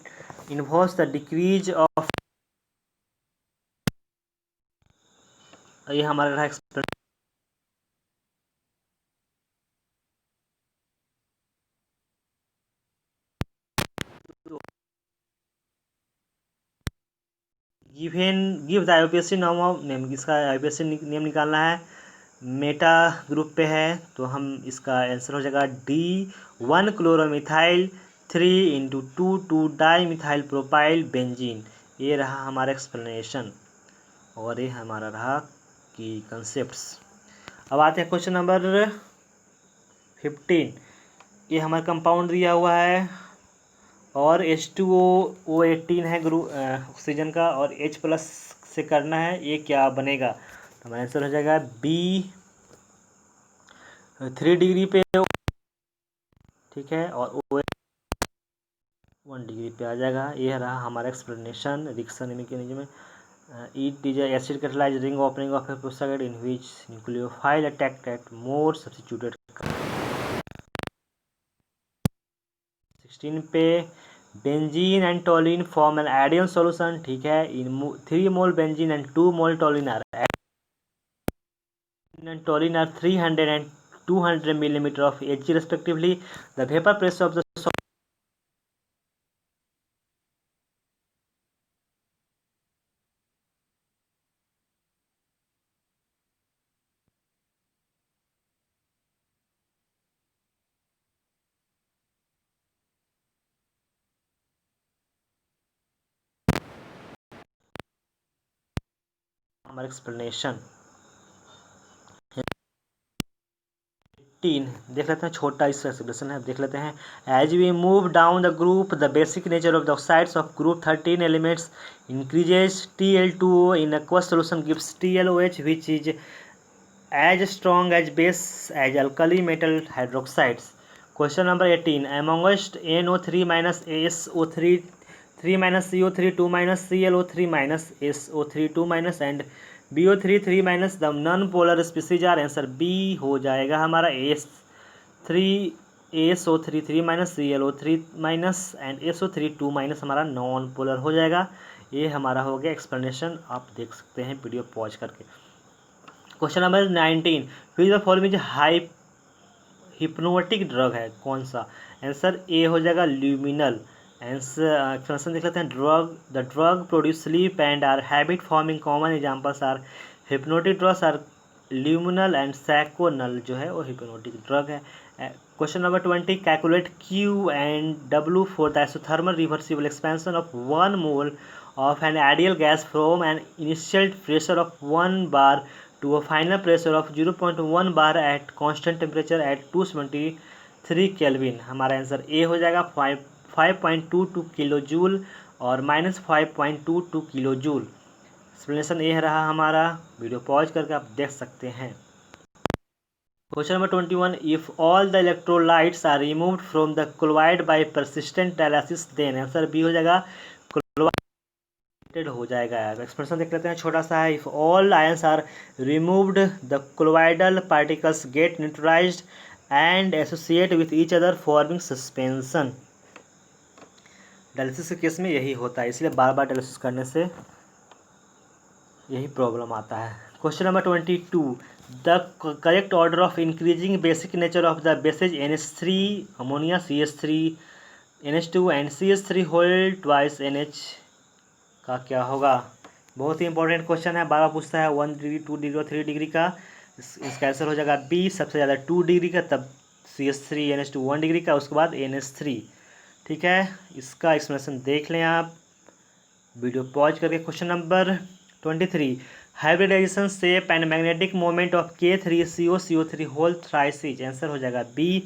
involves the decrease of, ये हमारा रहा एक्सप्लेनेशन। गिव द IUPAC नाम ऑफ नेम, इसका IUPAC नेम निकालना है। मेटा ग्रुप पे है तो हम इसका आंसर हो जाएगा D 1 chloromethyl 3 into 2 di methyl propyl benzene. ये रहा हमारा एक्सप्लेनेशन और ये हमारा रहा की कंसेप्ट्स। अब आते हैं क्वेश्चन नंबर 15। ये हमारा कंपाउंड दिया हुआ है और H2O18 है ग्रुप ऑक्सीजन का, और H प्लस से करना है, ये क्या बनेगा? तो हमारा आंसर हो जाएगा बी 3 डिग्री पे, ठीक है, और O 1 डिग्री पे आ जाएगा। ये रहा हमारा एक्सप्लेनेशन। रिएक्शन मैकेनिज्म में it is acid catalysed ring opening of a process in which nucleophile attack at more substituted. 16 पे benzene and toluene form an ideal solution, ठीक है। In 3 mole benzene and 2 mole toluene are toluene are 300 and 200 millimeter of Hg respectively. The vapor pressure of the हमारा एक्सप्लेनेशन 18 देख लेते हैं, छोटा इसका एक्सप्लेनेशन है, देख लेते हैं। As we move down the group the basic nature of the oxides of group 13 elements increases Tl2O in aqueous solution gives TlOH which is as strong as base as alkali metal hydroxides. Question number 18. Amongst NO3 minus SO3 3 minus CO3 2 minus ClO3 minus SO3 2 minus and BO3 3 minus the non-polar species are answer B हो जाएगा हमारा ASO3 3 minus ClO3 minus and SO3 2 minus हमारा नॉन पोलर हो जाएगा। ये हमारा हो गया एक्सप्लेनेशन, आप देख सकते हैं वीडियो पॉज करके। Question number 19, which the following is high hypnotic drug है, कौन सा? आंसर ए हो जाएगा ल्यूमिनल। आंसर एक्सप्लेनेशन देख लेते हैं। The drug produce sleep and are habit forming common examples are hypnotic drugs are Luminal and Seconal जो है वो हिप्नोटिक ड्रग है। Question number 20, calculate Q and W for the isothermal reversible expansion of 1 mole of an ideal gas from an initial pressure of 1 bar to a final pressure of 0.1 bar at constant temperature at 273 Kelvin। हमारा आंसर ए हो जाएगा 5.22 किलो जूल और -5.22 किलो जूल। एक्सप्लेनेशन ए रहा हमारा, वीडियो पॉज करके आप देख सकते हैं। Question number 21, if all the electrolytes are removed from the chloride by persistent dialysis then answer B हो जाएगा हो जाएगा। एक्सप्रेशन देख लेते हैं, छोटा सा है। If all ions are removed the colloidal particles get neutralized and associate with each other forming suspension. Dialysis के केस में यही होता है, इसलिए बार बार डायलिसिस करने से यही प्रॉब्लम आता है। Question number 22, the correct order of increasing basic nature of the bases NH3 ammonia CH3 NH2 and CH3 whole twice NH का क्या होगा? बहुत ही इंपॉर्टेंट क्वेश्चन है, बार बार पूछता है। 1 डिग्री 2 डिग्री और 3 डिग्री का इसका आंसर हो जाएगा बी, सबसे ज़्यादा 2 डिग्री का, तब CH3 NH2 1 डिग्री का, उसके बाद NH3, ठीक है। इसका एक्सप्लेनेशन देख लें आप वीडियो पॉज करके। Question number 23, hybridisation shape and magnetic moment of K3CO CO3 whole thrice is answer हो जाएगा बी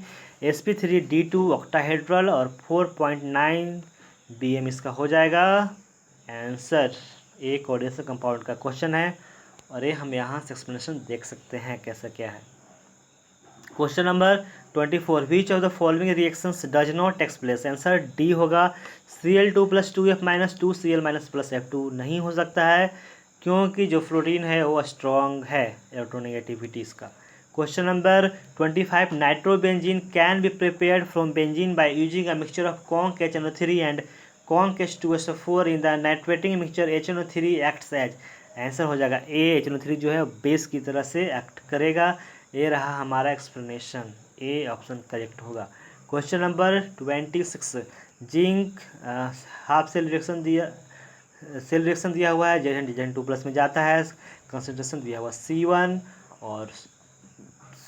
sp3d2 ऑक्टाहेड्रल और 4.9 BM इसका हो जाएगा आंसर। एक कोऑर्डिनेशन कंपाउंड का क्वेश्चन है और ये हम यहाँ से एक्सप्लेनेशन देख सकते हैं कैसा क्या है। Question number 24, which of the following reactions does not takes place answer D होगा Cl2 + 2F - 2Cl - + F2 नहीं हो सकता है, क्योंकि जो फ्लोरीन है वो स्ट्रॉन्ग है इलेक्ट्रोनेगेटिविटी इसका। Question number 25, nitrobenzene can be prepared from benzene by using a mixture of conc HNO3 and conc H2SO4 in the nitrating mixture HNO3 acts as answer हो जाएगा ए, HNO3 जो है बेस की तरह से एक्ट करेगा। ये रहा हमारा एक्सप्लेनेशन, ए ऑप्शन करेक्ट होगा। Question number 26, zinc half cell reaction दिया हुआ है, Zn2+ में जाता है, कंसंट्रेशन दिया हुआ C1 और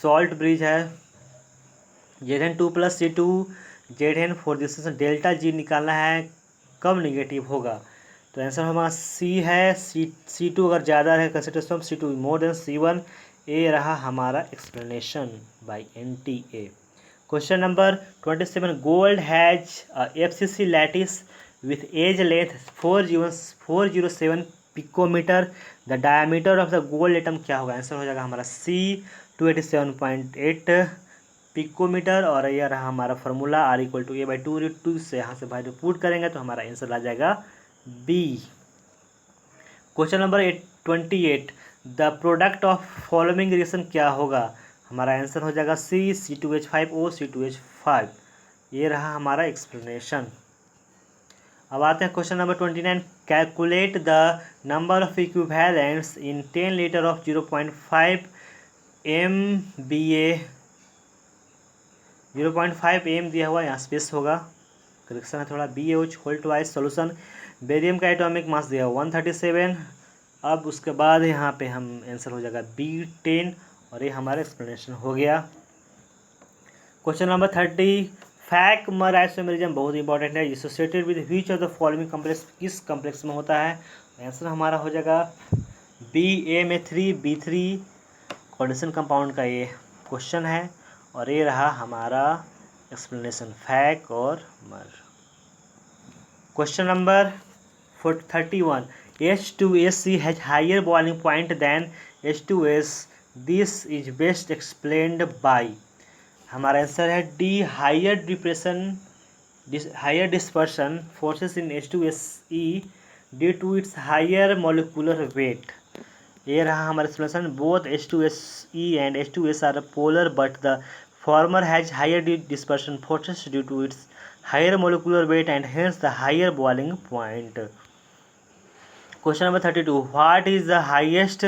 सॉल्ट ब्रिज है Zn2+ C2 Zn for this delta G निकालना है, कब निगेटिव होगा? तो आंसर हमारा सी है, C2 अगर ज़्यादा है concentration C2 more than C1। ए रहा हमारा explanation by NTA। Question number 27, gold has FCC lattice with edge length 407 picometre, the diameter of the gold atom क्या होगा? आंसर हो जाएगा हमारा C 287.8 पिकोमीटर और यह रहा हमारा फार्मूला R = A/2 से यहाँ से भाई पुट करेंगे तो हमारा आंसर आ जाएगा B। Question number 28, the product of following reaction क्या होगा? हमारा आंसर हो जाएगा C2H5O C2H5। ये रहा हमारा एक्सप्लेनेशन। अब आते हैं question number 29। Calculate the number of equivalents in 10 litre of 0.5 MBA 0.5 M दिया हुआ, यहाँ स्पेस होगा, करेक्शन है थोड़ा। BaOH whole twice solution. Barium का एटॉमिक मास दिया हुआ 137। अब उसके बाद यहाँ पे हम आंसर हो जाएगा B10 और ये हमारा एक्सप्लेनेशन हो गया। Question number 30। फैक्मर आइसोमेरिज्म बहुत इंपॉर्टेंट है। Associated with which of the following complex, किस कॉम्प्लेक्स में होता है? आंसर हमारा हो जाएगा BA3B3 कोऑर्डिनेशन कंपाउंड का ये क्वेश्चन है और ये रहा हमारा एक्सप्लेनेशन फैक और मर। Question number 31। H2AC has higher boiling point than H2S. This is best explained by, हमारा आंसर है D, higher dispersion forces in H2SE due to its higher molecular weight. ये रहा हमारा explanation. Both H2SE and H2S are polar but the former has higher dispersion forces due to its higher molecular weight and hence the higher boiling point. Question number 32। What is the highest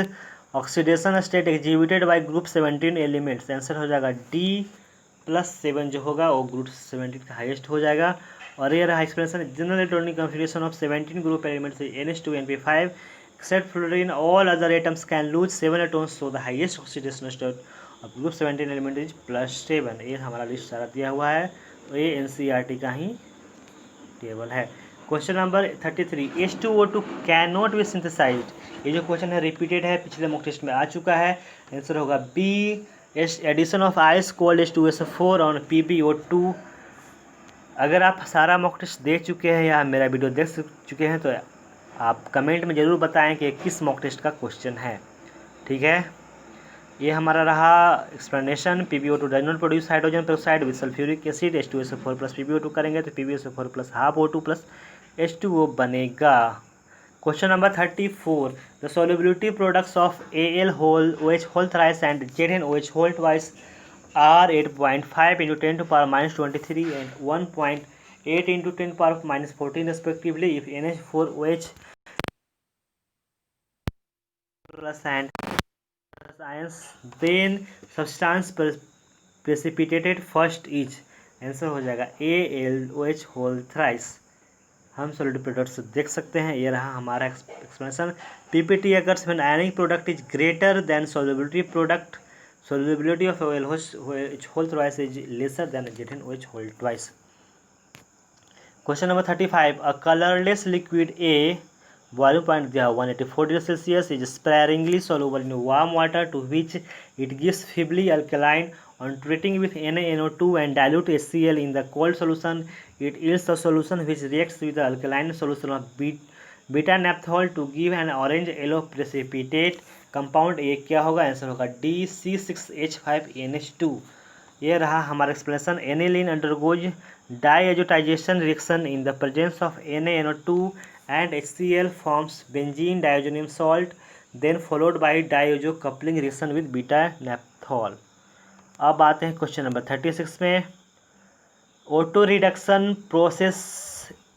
oxidation state exhibited by group 17 elements? Answer हो जाएगा D+7 जो होगा वो ग्रुप 17 का हाईएस्ट हो जाएगा। और ये रहा explanation. General electronic configuration of 17 group elements NH2 except fluorine all other atoms can lose 7 atoms, so the highest oxidation state of group 17 element is +7। ये हमारा लिस्ट सारा दिया हुआ है, तो ये NCERT का ही टेबल है। Question number 33। H2O2 can not be synthesised. ये जो क्वेश्चन है रिपीटेड है, पिछले मॉक टेस्ट में आ चुका है। आंसर होगा B, addition of ice cold H2SO4 on PbO2। अगर आप सारा मॉक टेस्ट देख चुके हैं या मेरा वीडियो देख चुके हैं तो आप कमेंट में ज़रूर बताएं कि किस मॉक टेस्ट का क्वेश्चन है, ठीक है। ये हमारा रहा explanation. PbO2 does not produce hydrogen peroxide with sulphuric acid. H2SO4 plus PbO2 करेंगे तो PbSO4 plus half O2 plus H2O बनेगा। Question number 34। The solubility products of Al whole OH whole thrice and ZnOH whole twice are 8.5 × 10⁻23 and 1.8 × 10⁻14 respectively. If NH4OH plus and ions, then substance precipitated first is, answer हो जाएगा AlOH होल थ्राइस। हम सॉलिड प्रोडक्ट्स देख सकते हैं। ये रहा हमारा एक्सप्लेनेशन। PPT अगर when ionic product is greater than solubility product, solubility of OH whole twice is lesser than ZnOH whole twice. Question number 35. A colorless liquid A, boiling point दिया 184 degree Celsius, is sparingly soluble in warm water to which it gives feebly alkaline. On treating with NaNO2 and dilute HCl in the cold solution, it yields a solution which reacts with the alkaline solution of beta naphthol to give an orange yellow precipitate compound. ये क्या होगा? आंसर होगा DC6H5NH2। ये रहा हमारा एक्सप्लेनेशन। Aniline undergoes diazotization reaction in the presence of NaNO2 and HCl forms benzene diazonium salt, then followed by diazo coupling reaction with beta naphthol. अब आते हैं क्वेश्चन नंबर 36 में। Auto reduction process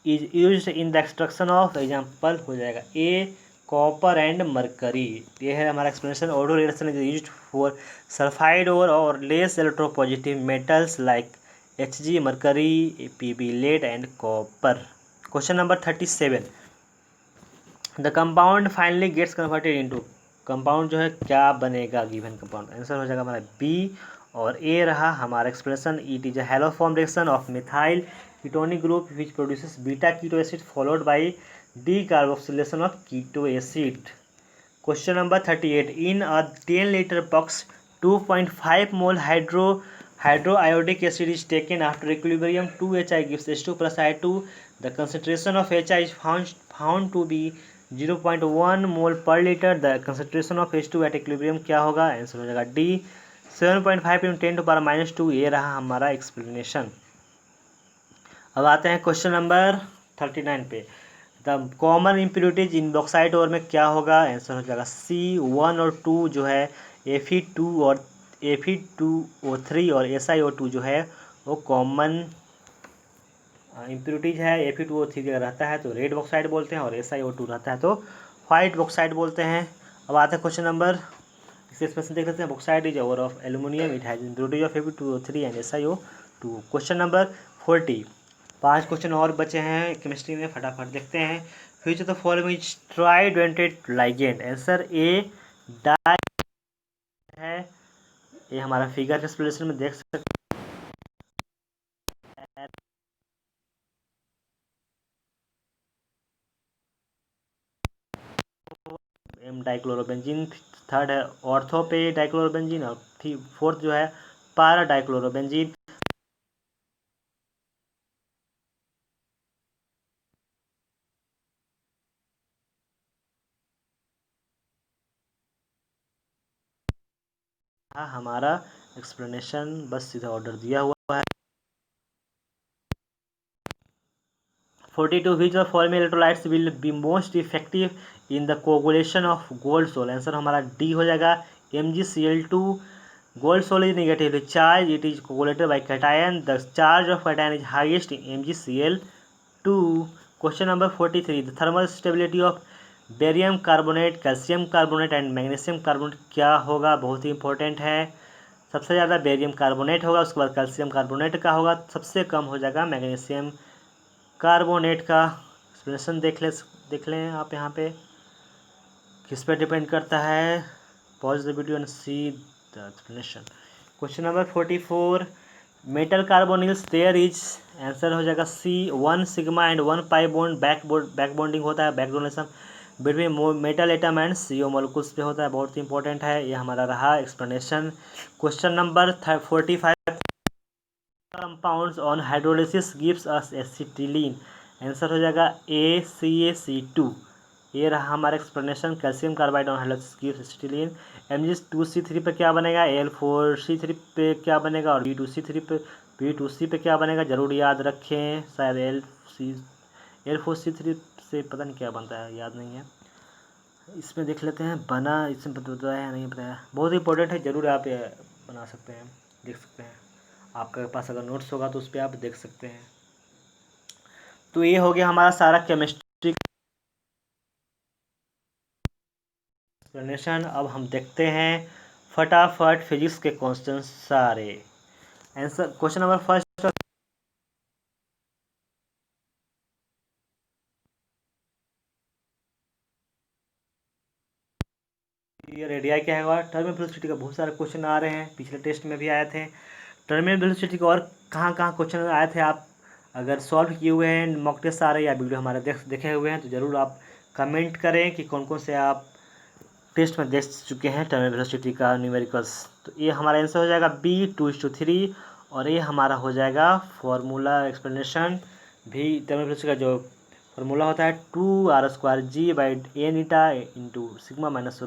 is used in the extraction of, example हो जाएगा ए, कॉपर एंड मरकरी। ये है हमारा explanation. Auto reduction is used for sulphide और less electropositive metals like Hg, mercury, Pb, lead and copper. Question number 37। The compound finally gets converted into, compound जो है क्या बनेगा गिवन कंपाउंड? आंसर हो जाएगा हमारा बी। और ए रहा हमारा expression. It is a haloform reaction of methyl ketonic group which produces beta keto acid followed by decarboxylation of keto acid. Question number 38. In a 10 liter box, 2.5 mole hydroiodic acid is taken after equilibrium. 2HI gives H2 plus I2. The concentration of HI is found to be 0.1 mole per liter. The concentration of H2 at equilibrium क्या होगा? आंसर हो जाएगा D, 7.5 × 10⁻²। ये रहा हमारा एक्सप्लेनेशन। अब आते हैं क्वेश्चन नंबर 39 पे। The common impurities in bauxite ore में क्या होगा? आंसर हो जाएगा C1 और 2 जो है Fe2 और Fe2O3 और SiO2 जो है वो कॉमन इम्प्योरिटीज है Fe2O3 अगर रहता है तो रेड बॉक्साइड बोलते हैं, और SiO2 रहता है तो वाइट बॉक्साइड बोलते हैं। अब आता है क्वेश्चन नंबर, इसे एक्सप्रेशन देख लेते हैं। Bauxite is over of aluminium, it has impurities of Fe2O3 and SiO2। Question number 40, 5 question और बचे हैं केमिस्ट्री में, फटाफट देखते हैं। Future the following is tridentate ligand, answer A di है। ये हमारा फिगर एक्सप्लेनेशन में देख सकते हैं। एम डाइक्लोरोबेंजीन, थर्ड है ऑर्थो पे डाइक्लोरोबेंजीन, और फोर्थ जो है पारा डाइक्लोरोबेंजीन। हाँ, हमारा एक्सप्लेनेशन बस सीधा ऑर्डर दिया हुआ है। 42 which of following electrolytes will be most effective in the coagulation of gold soul, answer हमारा डी हो जाएगा MgCl2। gold soul is negatively charged, it is coagulated by cation, the charge of cation is highest in MgCl2। question number 43, the thermal stability of barium carbonate, calcium carbonate and magnesium carbonate क्या होगा, बहुत ही इंपॉर्टेंट है। सबसे ज़्यादा बेरियम कार्बोनेट होगा, उसके बाद कैल्शियम कार्बोनेट का होगा, सबसे कम हो जाएगा मैग्नीशियम कार्बोनेट का। एक्सप्लेनेशन देख लें आप यहाँ पे किस पे डिपेंड करता है। Pause the video and see the explanation. Question number 44, metal carbonyls there is, answer हो जाएगा C 1 sigma and 1 pi bond, back bonding होता है, back donation between metal atom and CO molecules पे होता है, बहुत ही इंपॉर्टेंट है। ये हमारा रहा explanation. Question number 45, compounds on hydrolysis gives us acetylene, answer हो जाएगा ACaC2। ये रहा हमारा explanation. Calcium carbide on hydrolysis gives acetylene. Mg2C3 पे क्या बनेगा, Al4C3 पे क्या बनेगा, और B2C पे क्या बनेगा, जरूर याद रखें। शायद Al4C3 से पता नहीं क्या बनता है, याद नहीं है। इसमें देख लेते हैं बना, इसमें बताया नहीं बताया, बहुत इंपॉर्टेंट है, ज़रूर आप बना सकते हैं, देख सकते हैं। आपके पास अगर नोट्स होगा तो उस पर आप देख सकते हैं। तो ये हो गया हमारा सारा केमिस्ट्री एक्सप्लेनेशन। अब हम देखते हैं फटाफट फिजिक्स के क्वेश्चन सारे। आंसर क्वेश्चन नंबर फर्स्ट, ये रेडिया क्या है, टर्मिनल वेलोसिटी का बहुत सारे क्वेश्चन आ रहे हैं, पिछले टेस्ट में भी आए थे। टर्मिनल वेलोसिटी के और कहाँ कहाँ क्वेश्चन आए थे, आप अगर सॉल्व किए हुए हैं, मॉक टेस्ट आ रहे हैं या वीडियो हमारे देखे हुए हैं तो ज़रूर आप कमेंट करें कि कौन कौन से आप टेस्ट में देख चुके हैं टर्मिनल वेलोसिटी का न्यूमेरिकल्स। तो ये हमारा आंसर हो जाएगा B2:3, और ये हमारा हो जाएगा फॉर्मूला एक्सप्लेनेशन भी। टर्मिनल वेलोसिटी का जो फॉर्मूला होता है 2r²g/a⁻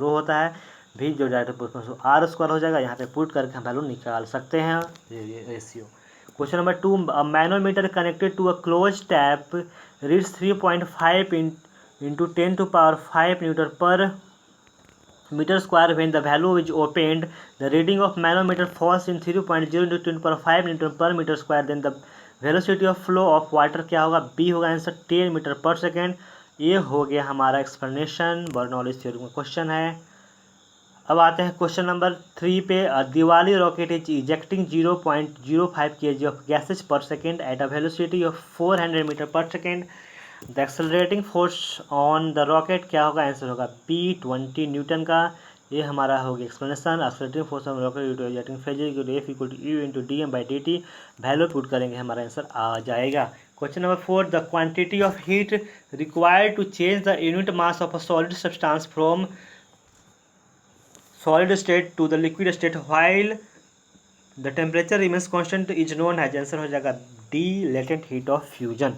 होता है, भी जो डायरेक्ट r² हो जाएगा, यहाँ पे पुट करके हम वैल्यू निकाल सकते हैं ratio. Question number 2, manometer connected to a close tap reads 3.5 into 10⁵ newton per meter square. When the value is opened, the reading of manometer falls in 3.0 into 10⁵ Newton per meter square. Then the velocity of flow of water क्या होगा, B होगा आंसर 10 मीटर पर सेकेंड। ये हो गया हमारा एक्सप्लेनेशन, बर्नौलीज थ्योरम का क्वेश्चन है। अब आते हैं क्वेश्चन नंबर 3 पे। Diwali rocket is ejecting 0.05 kg of gases per second at a velocity of 400 metre per second. The accelerating force on the rocket क्या होगा, आंसर होगा P20 न्यूटन का। ये हमारा होगा explanation. Accelerating force on rocket ejecting phase F = U × dm/dt, value put करेंगे हमारा आंसर आ जाएगा। Question number 4, the quantity of heat required to change the unit mass of a solid substance from solid state to the liquid state while the temperature remains constant is known as, answer हो जाएगा D latent heat of fusion।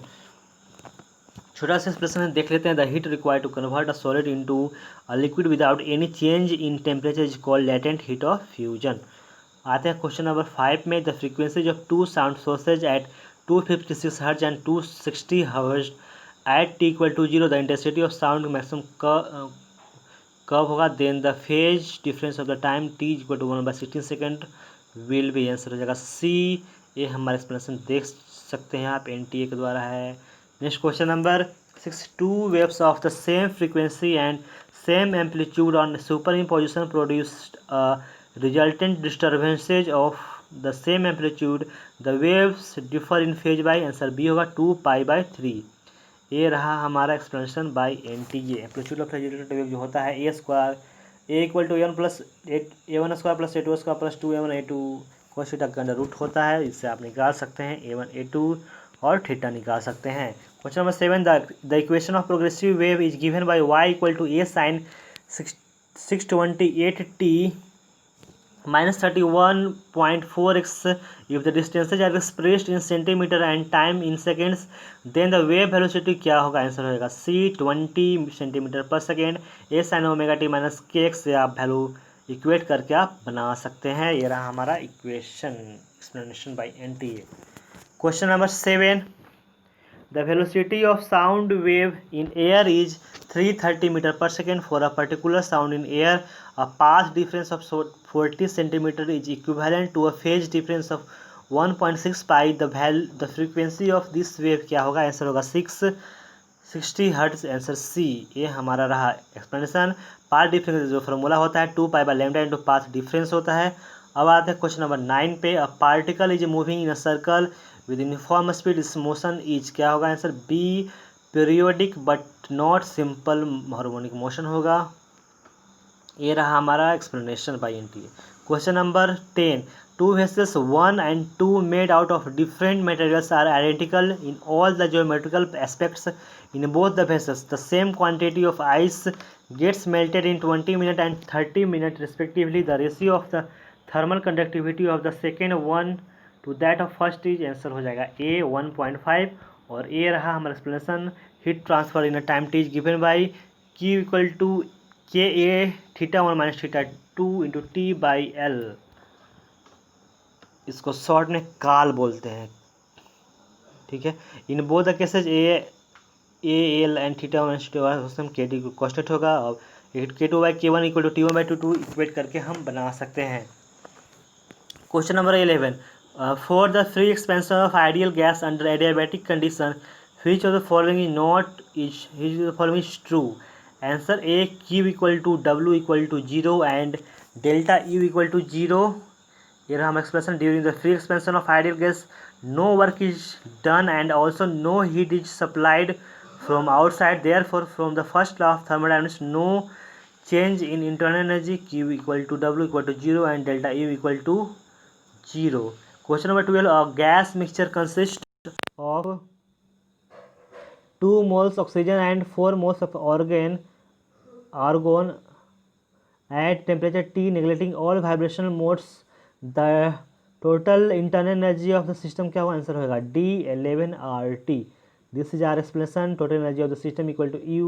छोटा सा एक्सप्रेशन देख लेते हैं। The heat required to convert a solid into a liquid without any change in temperature is called latent heat of fusion. आते हैं क्वेश्चन नंबर 5 में। The frequencies of two sound sources at 256 hertz and 260 hertz at t = 0, the intensity of sound maximum कब होगा, then the phase difference of the time t = 1/16 second will be, answer हो जाएगा C। ये हमारा एक्सप्लेनेशन देख सकते हैं आप, NTA के द्वारा है। Next question number 6, 2 waves of the same frequency and same amplitude on superimposition produced a resultant disturbances of the same amplitude. The waves differ in phase by, answer B होगा 2π/3। ये रहा हमारा explanation by NTA। Amplitude of resultant wave जो होता है A² A=A1 plus A1² plus A2² plus 2A1A2 cos theta का अंडर रूट होता है। इससे आप निकाल सकते हैं A1A2 और थीटा निकाल सकते हैं। Question number 7, the equation of progressive wave is given bye y=A sin 628t minus 31.4x if the distances are expressed in centimeter and time in seconds, then the wave velocity क्या होगा? आंसर होगा c 20 सेंटीमीटर पर second. a sin omega t minus के एक्स से आप वैल्यू इक्वेट करके आप बना सकते हैं। ये रहा हमारा equation explanation by NTA। Question number 7, the velocity of sound wave in air is 330 meter per second for a particular sound in air. A path difference of 40 centimeter is equivalent to a phase difference of 1.6 pi. The frequency of this wave क्या होगा? आंसर होगा 660 हर्ट्ज, आंसर सी। ये हमारा रहा एक्सप्लेनेशन। पाथ डिफरेंस जो फॉर्मूला होता है 2π/λ इंटू पाथ डिफरेंस होता है। अब आते हैं क्वेश्चन नंबर 9 पे। A particle is moving in a circle with uniform speed, इस मोशन इज क्या होगा? Answer B periodic but not simple harmonic motion होगा। ये रहा हमारा explanation by NTA। Question number 10, 2 vessels 1 and 2 made out of different materials are identical in all the geometrical aspects. In both the vessels the same quantity of ice gets melted in 20 minutes and 30 minutes respectively. The ratio of the thermal conductivity of the second one to that of first is, answer हो जाएगा A 1.5। और ये रहा हमारा explanation. Heat transfer in a time t is given by Q = KA θ1 minus θ2 into T/L। इसको शॉर्ट में काल बोलते हैं, ठीक है। In both the cases AL and θ1 minus θ2 KT को कॉन्स्टेंट होगा और K2/K1 = T1/T2 इक्वेट करके हम बना सकते हैं। Question number 11, for the free expansion of ideal gas under adiabatic condition which of the following is true? Answer A Q = W = 0 and delta U = 0। ये रहा हम expression. During the free expansion of ideal gas no work is done and also no heat is supplied from outside, therefore from the first law of thermodynamics no change in internal energy. Q = W = 0 and delta U = 0। Question number 12, a gas mixture consists of 2 moles oxygen and 4 moles of argon at temperature T, neglecting all vibrational modes. The total internal energy of the system क्या होगा? आंसर होगा D 11 RT। This is our explanation. Total energy of the system = U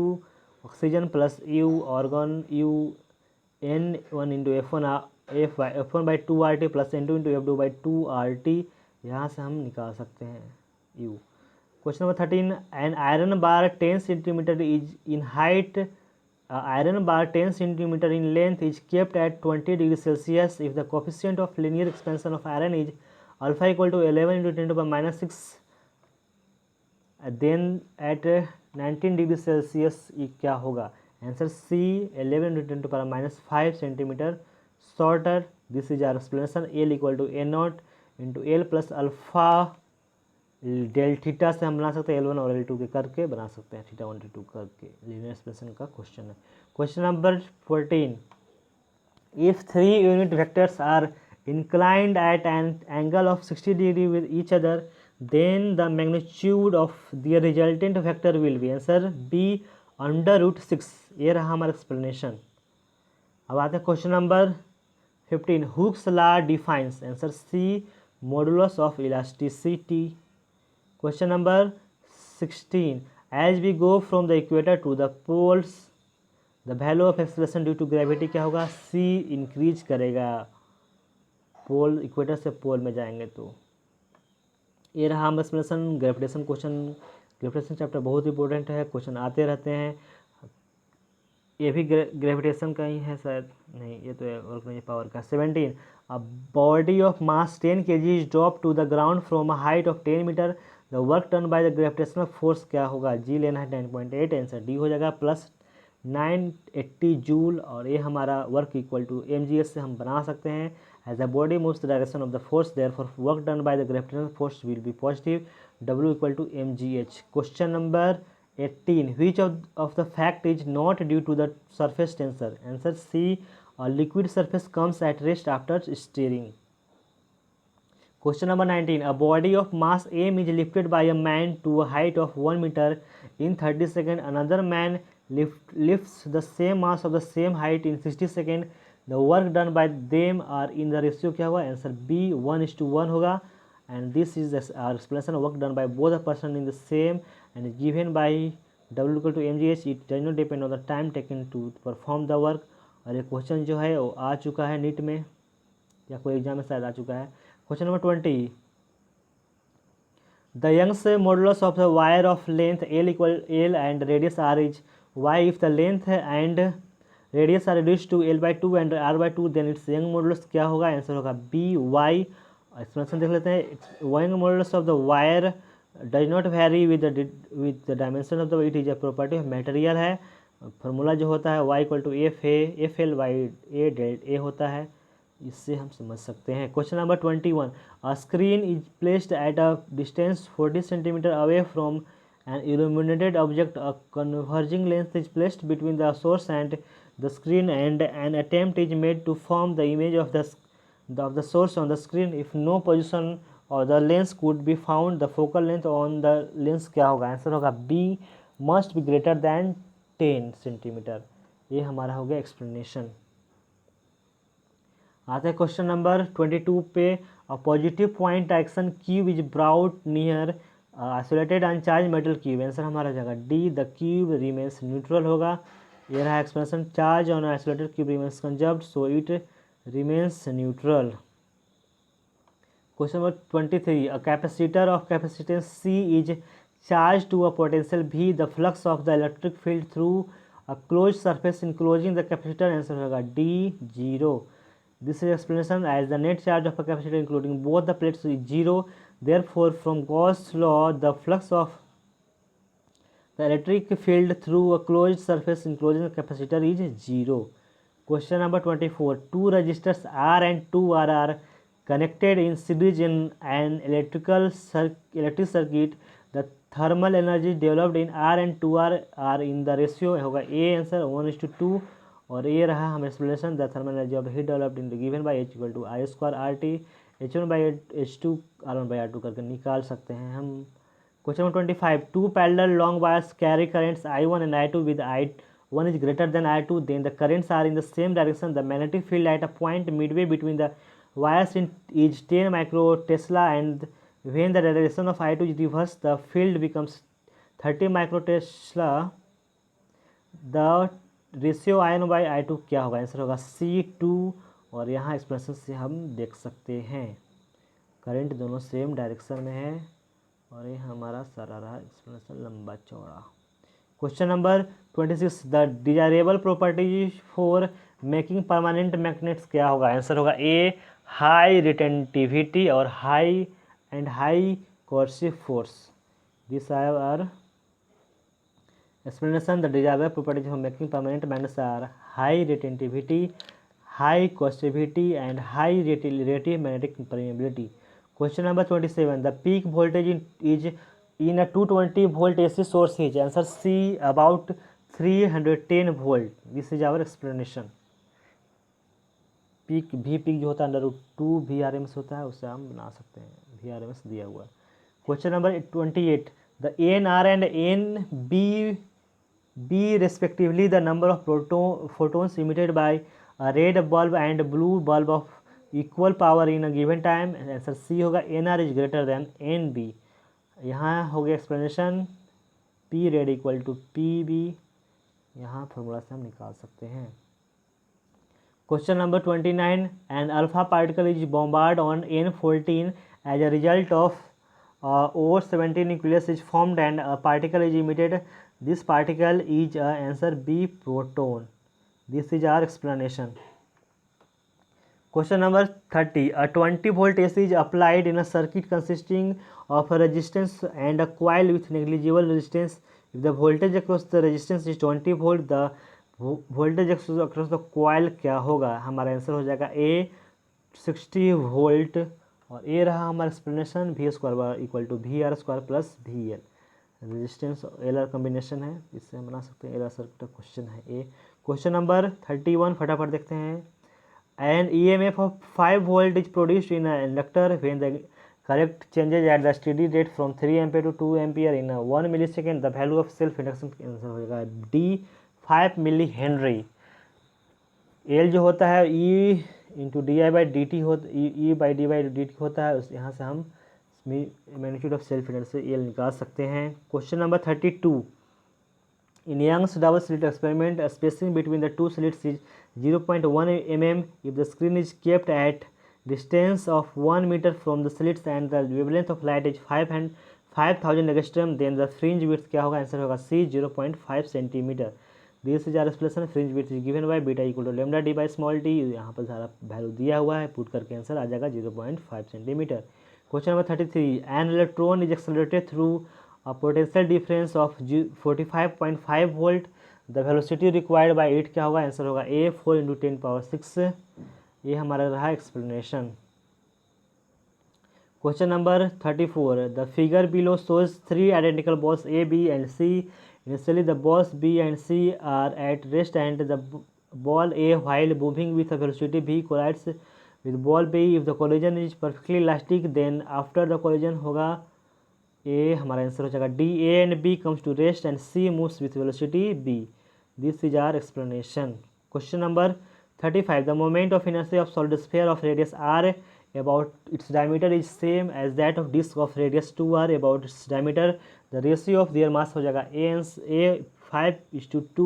oxygen plus U argon U N1 × F1/2 RT plus N2 × F2/2 RT। यहाँ से हम निकाल सकते हैं U। Question number 13, an iron bar 10 centimeter is in height, iron bar 10 centimeter in length is kept at 20 degrees Celsius if the coefficient of linear expansion of iron is alpha = 11 × 10⁻⁶, then at 19 degrees Celsius क्या होगा? Answer C 11 × 10⁻⁵ centimetre shorter. This is our explanation. L = A0 × L plus alpha del theta से हम बना सकते हैं L1 और L2 के करके बना सकते हैं θ1 θ2 करके। लीनियर एक्सप्रेशन का क्वेश्चन है। Question number 14, if 3 unit vectors are inclined at an angle of 60 degree with each other, then the magnitude of the resultant vector will be, answer B √6। ये रहा हमारा एक्सप्लेनेशन। अब आते हैं question number 15, Hooke's law defines, answer C modulus of elasticity. Question number 16, as we go from the equator to the poles the value of acceleration due to gravity क्या होगा? C इंक्रीज करेगा पोल, इक्वेटर से पोल में जाएंगे तो। ये रहा हम explanation. Gravitation question, gravitation chapter बहुत इंपॉर्टेंट है, क्वेश्चन आते रहते हैं। ये भी ग्रेविटेशन का ही है शायद, नहीं ये तो ऑर्गेनाइज पावर का। 17, a body of mass 10 kg इज drop to the ground from a height of 10 metre, the work done by the gravitational force क्या होगा, जी लेना है 10.8, आंसर डी हो जाएगा, प्लस 980 जूल, और ये हमारा वर्क इक्वल टू mgs से हम बना सकते हैं, as the body moves the direction of the force therefore work done by the gravitational force will be positive, w equal to mgh। Question number 18, which of the fact is not due to the surface tensor, answer C, a liquid surface comes at rest after stirring। Question number 19, a body of mass m is lifted by a man to a height of 1 meter in 30 seconds, another man lifts the same mass of the same height in 60 seconds, the work done by them are in the ratio क्या होगा, आंसर B 1:1 होगा, and this is the explanation of work done by both the person in the same and is given by W equal to mgh, it does not depend on the time taken to perform the work। और ये क्वेश्चन जो है वो आ चुका है नीट में या कोई एग्जाम में शायद आ चुका है। Question number 20, the Young's modulus of the wire of length L equal L and radius R is y, if the length and radius are reduced to L by 2 and R by 2 then its Young modulus क्या होगा, आंसर होगा B y। एक्सप्लेनेशन देख लेते हैं, Young modulus of the wire does not vary with the dimension of the, it is a property of material है, फार्मूला जो होता है y equal to F L by A delta होता है, इससे हम समझ सकते हैं। Question number 21, a screen is placed at a distance 40 centimetre away from an illuminated object, a converging lens is placed between the source and the screen and an attempt is made to form the image of the source on the screen, if no position और the lens could be found, the focal length on the lens क्या होगा, आंसर होगा B must be greater than 10 centimetre. ये हमारा हो गया एक्सप्लेनेशन। आते हैं क्वेश्चन नंबर 22 पे, a positive point action cube is brought near isolated अनचार्ज metal cube, answer हमारा हो जाएगा D, the cube remains neutral होगा। ये रहा explanation, charge on isolated cube remains conserved so it remains neutral. Question number 23, a capacitor of capacitance C is charged to a potential V, the flux of the electric field through a closed surface enclosing the capacitor, answer होगा D 0। This is explanation, as the net charge of a capacitor including both the plates is 0, therefore from Gauss law the flux of the electric field through a closed surface enclosing the capacitor is 0। Question number 24, two resistors R and 2R are connected in series in an electric circuit, the thermal energy developed in R and 2R are in the ratio होगा A, आंसर 1:2, और ये रहा हम explanation, the thermal energy of heat developed in given by H equal to I square RT, H1 by H2 R1 by R2 करके निकाल सकते हैं हम। Question number 25, two parallel long wires carry currents I1 and I2 with I1 is greater than I2, then the currents are in the same direction, the magnetic field at a point midway between the wires is 10 microtesla, and when the direction of I2 is reversed the field becomes 30 microtesla, the ratio I1 by I2 क्या होगा, आंसर होगा C2, और यहाँ एक्सप्रेशन से हम देख सकते हैं करंट दोनों सेम डायरेक्शन में है, और ये हमारा सारा रहा एक्सप्रेशन लंबा चौड़ा। Question number 26, the desirable property for making permanent magnets क्या होगा, आंसर होगा ए हाई रिटेंटिविटी और high coercive force. This are explanation, the desirable properties of making permanent magnets are high retentivity, high coercivity and high relative magnetic permeability। Question number 27, the peak voltage is in a 220 volt AC source is, answer C, about 310 volt। This is our explanation। Peak जो होता है √2 VRMS होता है, उससे हम बना सकते हैं, VRMS दिया हुआ है। Question number 28, the NR and NB respectively the number of photons emitted by a red bulb and blue bulb of equal power in a given time, answer C होगा, NR is greater than NB। यहाँ हो गया explanation, P red equal to PB, यहाँ फॉर्मूला से हम निकाल सकते हैं। Question number 29, an alpha particle is bombarded on N14 as a result of O17 nucleus is formed and a particle is emitted, this particle is answer B proton। This is our explanation। Question number 30. A 20 volt AC is applied in a circuit consisting of a resistance and a coil with negligible resistance. If the voltage across the resistance is 20 volt, the voltage across the coil क्या होगा? हमारा आंसर हो जाएगा A 60 वोल्ट, और ए रहा हमारा explanation, V square equal to V R square plus V L. Resistance L R combination है, इससे हम बना सकते हैं एल आर सर्किट। क्वेश्चन है ए। क्वेश्चन नंबर 31 फटाफट देखते हैं। N E M F of 5 volt is produced in inductor when the current changes at the steady rate from 3 ampere to 2 ampere in 1 millisecond. The value of self induction answer हो जाएगा डी 5 मिली हेनरी। एल जो होता है E into D I by D T हो, E by D by D T होता है, उस यहाँ से हम मैग्नीट्यूड ऑफ सेल्फ इंडक्टेंस से एल निकाल सकते हैं। Question number 32। In Young's double slit experiment spacing between the two slits is 0.1 mm if the screen is kept at distance of 1 meter from the slits and the wavelength of light is 5000 angstrom, then the fringe width क्या होगा? आंसर होगा C 0.5 centimetre. This is our expression. Fringe width is given by beta equal to lambda D by small T. यहाँ पर सारा वैल्यू दिया हुआ है, पुट करके आंसर आ जाएगा 0.5 centimetre. Question number 33। An electron is accelerated through a potential difference of 45.5 volt. The velocity required by it क्या होगा? आंसर होगा ए 4 × 10⁶। ये हमारा रहा explanation. Question number 34। The figure below shows 3 identical balls A B and C. Initially, the balls B and C are at rest, and the ball A, while moving with a velocity v, collides with ball B. If the collision is perfectly elastic, then after the collision होगा A, हमारा आंसर हो जाएगा D. A and B comes to rest and C moves with velocity B. This is our explanation. Question number 35. The moment of inertia of solid sphere of radius r about its diameter is same as that of disc of radius 2r about its diameter. The ratio of their mass हो जाएगा A 5:2,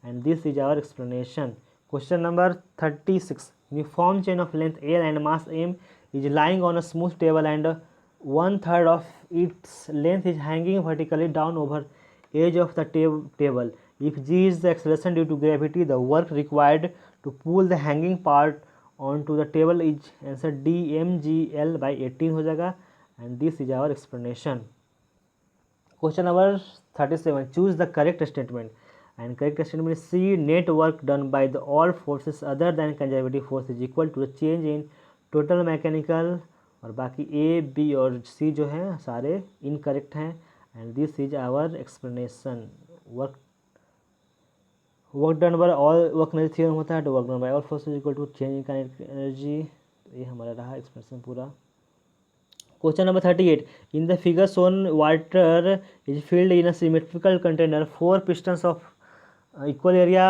and this is our explanation. Question number 36. Uniform chain of length L and mass M is lying on a smooth table, and 1/3 of its length is hanging vertically down over edge of the table. If G is the acceleration due to gravity, the work required to pull the hanging part onto the table is answer D mgl by 18 हो जाएगा, and this is our explanation. Question number 37. Choose the correct statement, and correct statement is C. Net work done by the all forces other than conservative force is equal to the change in total mechanical, और बाकी A, B और C जो हैं सारे incorrect हैं, and this is our explanation. Work done by all work energy theorem होता है, तो work done by all forces equal to change in kinetic energy. ये हमारा रहा एक्सप्रेशन पूरा। Question number 38। In the figure shown water is filled in a symmetrical container. 4 pistons of equal area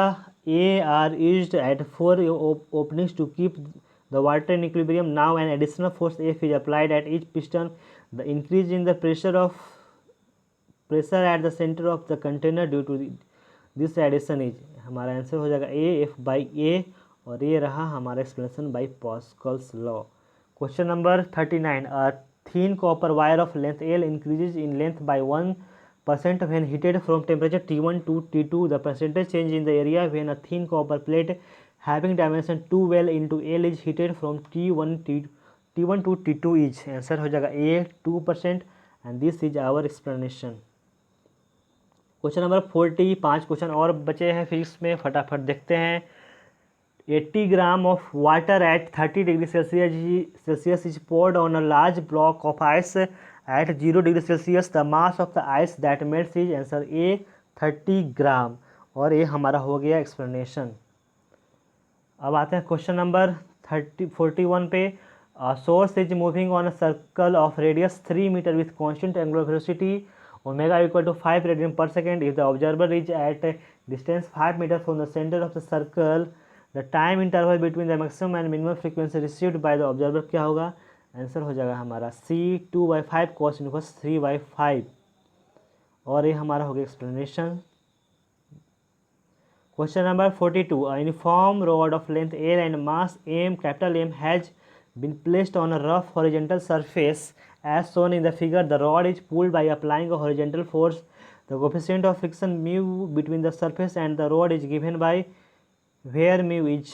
A are used at 4 openings to keep the water in equilibrium. Now an additional force F is applied at each piston. The increase in the pressure at the centre of the container due to this addition is, हमारा आंसर हो जाएगा ए एफ बाई ए, और ये रहा हमारा explanation by Pascal's law. Question number 39। A thin copper wire of length L increases in length by 1% when heated from temperature T1 to T2. The percentage change in the area when a thin copper plate having dimension 2 well into L is heated from T1 to T2 is, answer हो जाएगा A 2%, and this is our explanation. Question number 40। 5 question और बचे हैं फिजिक्स में, फटाफट देखते हैं। 80 gram of water at 30 degree Celsius is poured on a large block of ice at 0 degree Celsius. The mass of the ice that melts is, answer ए 30 ग्राम, और ये हमारा हो गया एक्सप्लेनेशन। अब आते हैं क्वेश्चन नंबर 41 पे। Source is moving on a circle of radius 3 metre with constant angular velocity omega equal to 5 radian per second. If the observer is at a distance 5 meters from the center of the circle, the time interval between the maximum and minimum frequency received by the observer क्या होगा? आंसर हो जाएगा हमारा C 2/5 cos inverse 3/5, और ये हमारा हो गया explanation. Question number 42। A uniform rod of length L and mass M, capital M, has been placed on a rough horizontal surface as shown in the figure. The rod is pulled by applying a horizontal force. The coefficient of friction mu between the surface and the rod is given by where mu is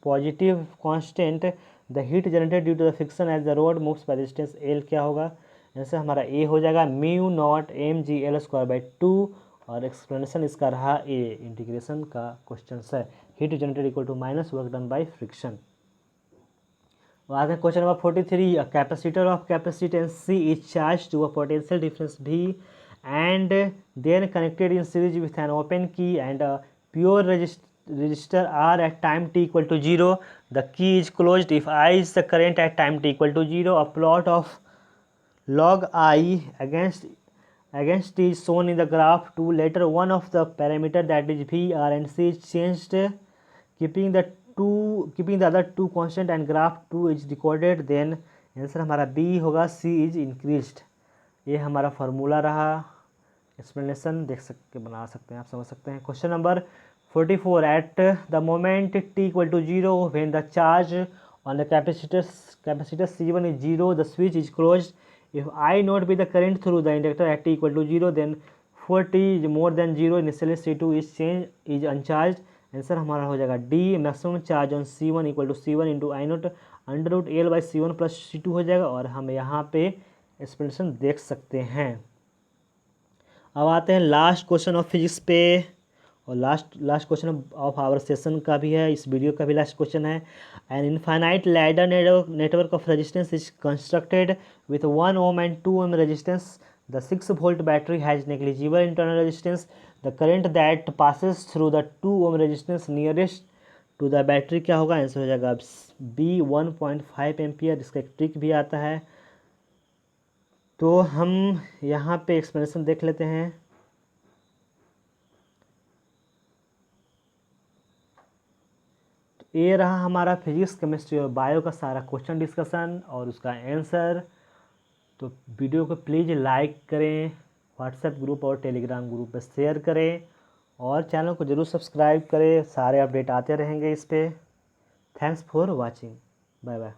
positive constant the heat generated due to the friction as the rod moves by distance L क्या होगा? जैसे हमारा ए हो जाएगा mu naught M G L square by 2 और एक्सप्लेनेशन इसका रहा ए, इंटीग्रेशन का क्वेश्चन है। Heat generated equal to minus work done by friction. आगे question number 43, capacitor of capacitance C is charge to a potential difference V and then connected in series with an open key and a pure resistor R at time t equal to 0. The key is closed if I is the current at time t equal to 0. A plot of log I against t is shown in the graph 2. Later one of the parameter that is V, R and C is changed, keeping the other two constant and graph 2 is recorded. Then answer हमारा B होगा, C is increased। ये हमारा फार्मूला रहा। एक्सप्लेनेशन देख सकते बना सकते हैं, आप समझ सकते हैं। Question number 44, at the moment t equal to 0 when the charge on the capacitor C1 is 0 the switch is closed if I not be the current through the inductor at t equal to 0 then for t is more than 0 initially C2 is uncharge. Answer हमारा हो जाएगा D, maximum charge on C1 equal to C1 into I not under root L by C1 plus C2 हो जाएगा और हम यहाँ पे एक्सप्लेनेशन देख सकते हैं। अब आते हैं लास्ट क्वेश्चन ऑफ फिजिक्स पे और last question of our session का भी है, इस वीडियो का भी लास्ट क्वेश्चन है। An infinite ladder network of resistance is constructed with 1 ohm and 2 ohm resistance. The 6 volt battery has negligible internal resistance. The current that passes through the 2 ohm resistance nearest to the battery क्या होगा? आंसर हो जाएगा बी 1.5 एम्पियर। इसका एक ट्रिक भी आता है, तो हम यहाँ पे एक्सप्लेनेशन देख लेते हैं। तो ये रहा हमारा फिजिक्स, केमिस्ट्री और बायो का सारा क्वेश्चन डिस्कशन और उसका आंसर। तो वीडियो को प्लीज़ लाइक करें, व्हाट्सएप ग्रुप और टेलीग्राम ग्रुप पर शेयर करें और चैनल को ज़रूर सब्सक्राइब करें, सारे अपडेट आते रहेंगे इस पर। Thanks for watching, bye bye.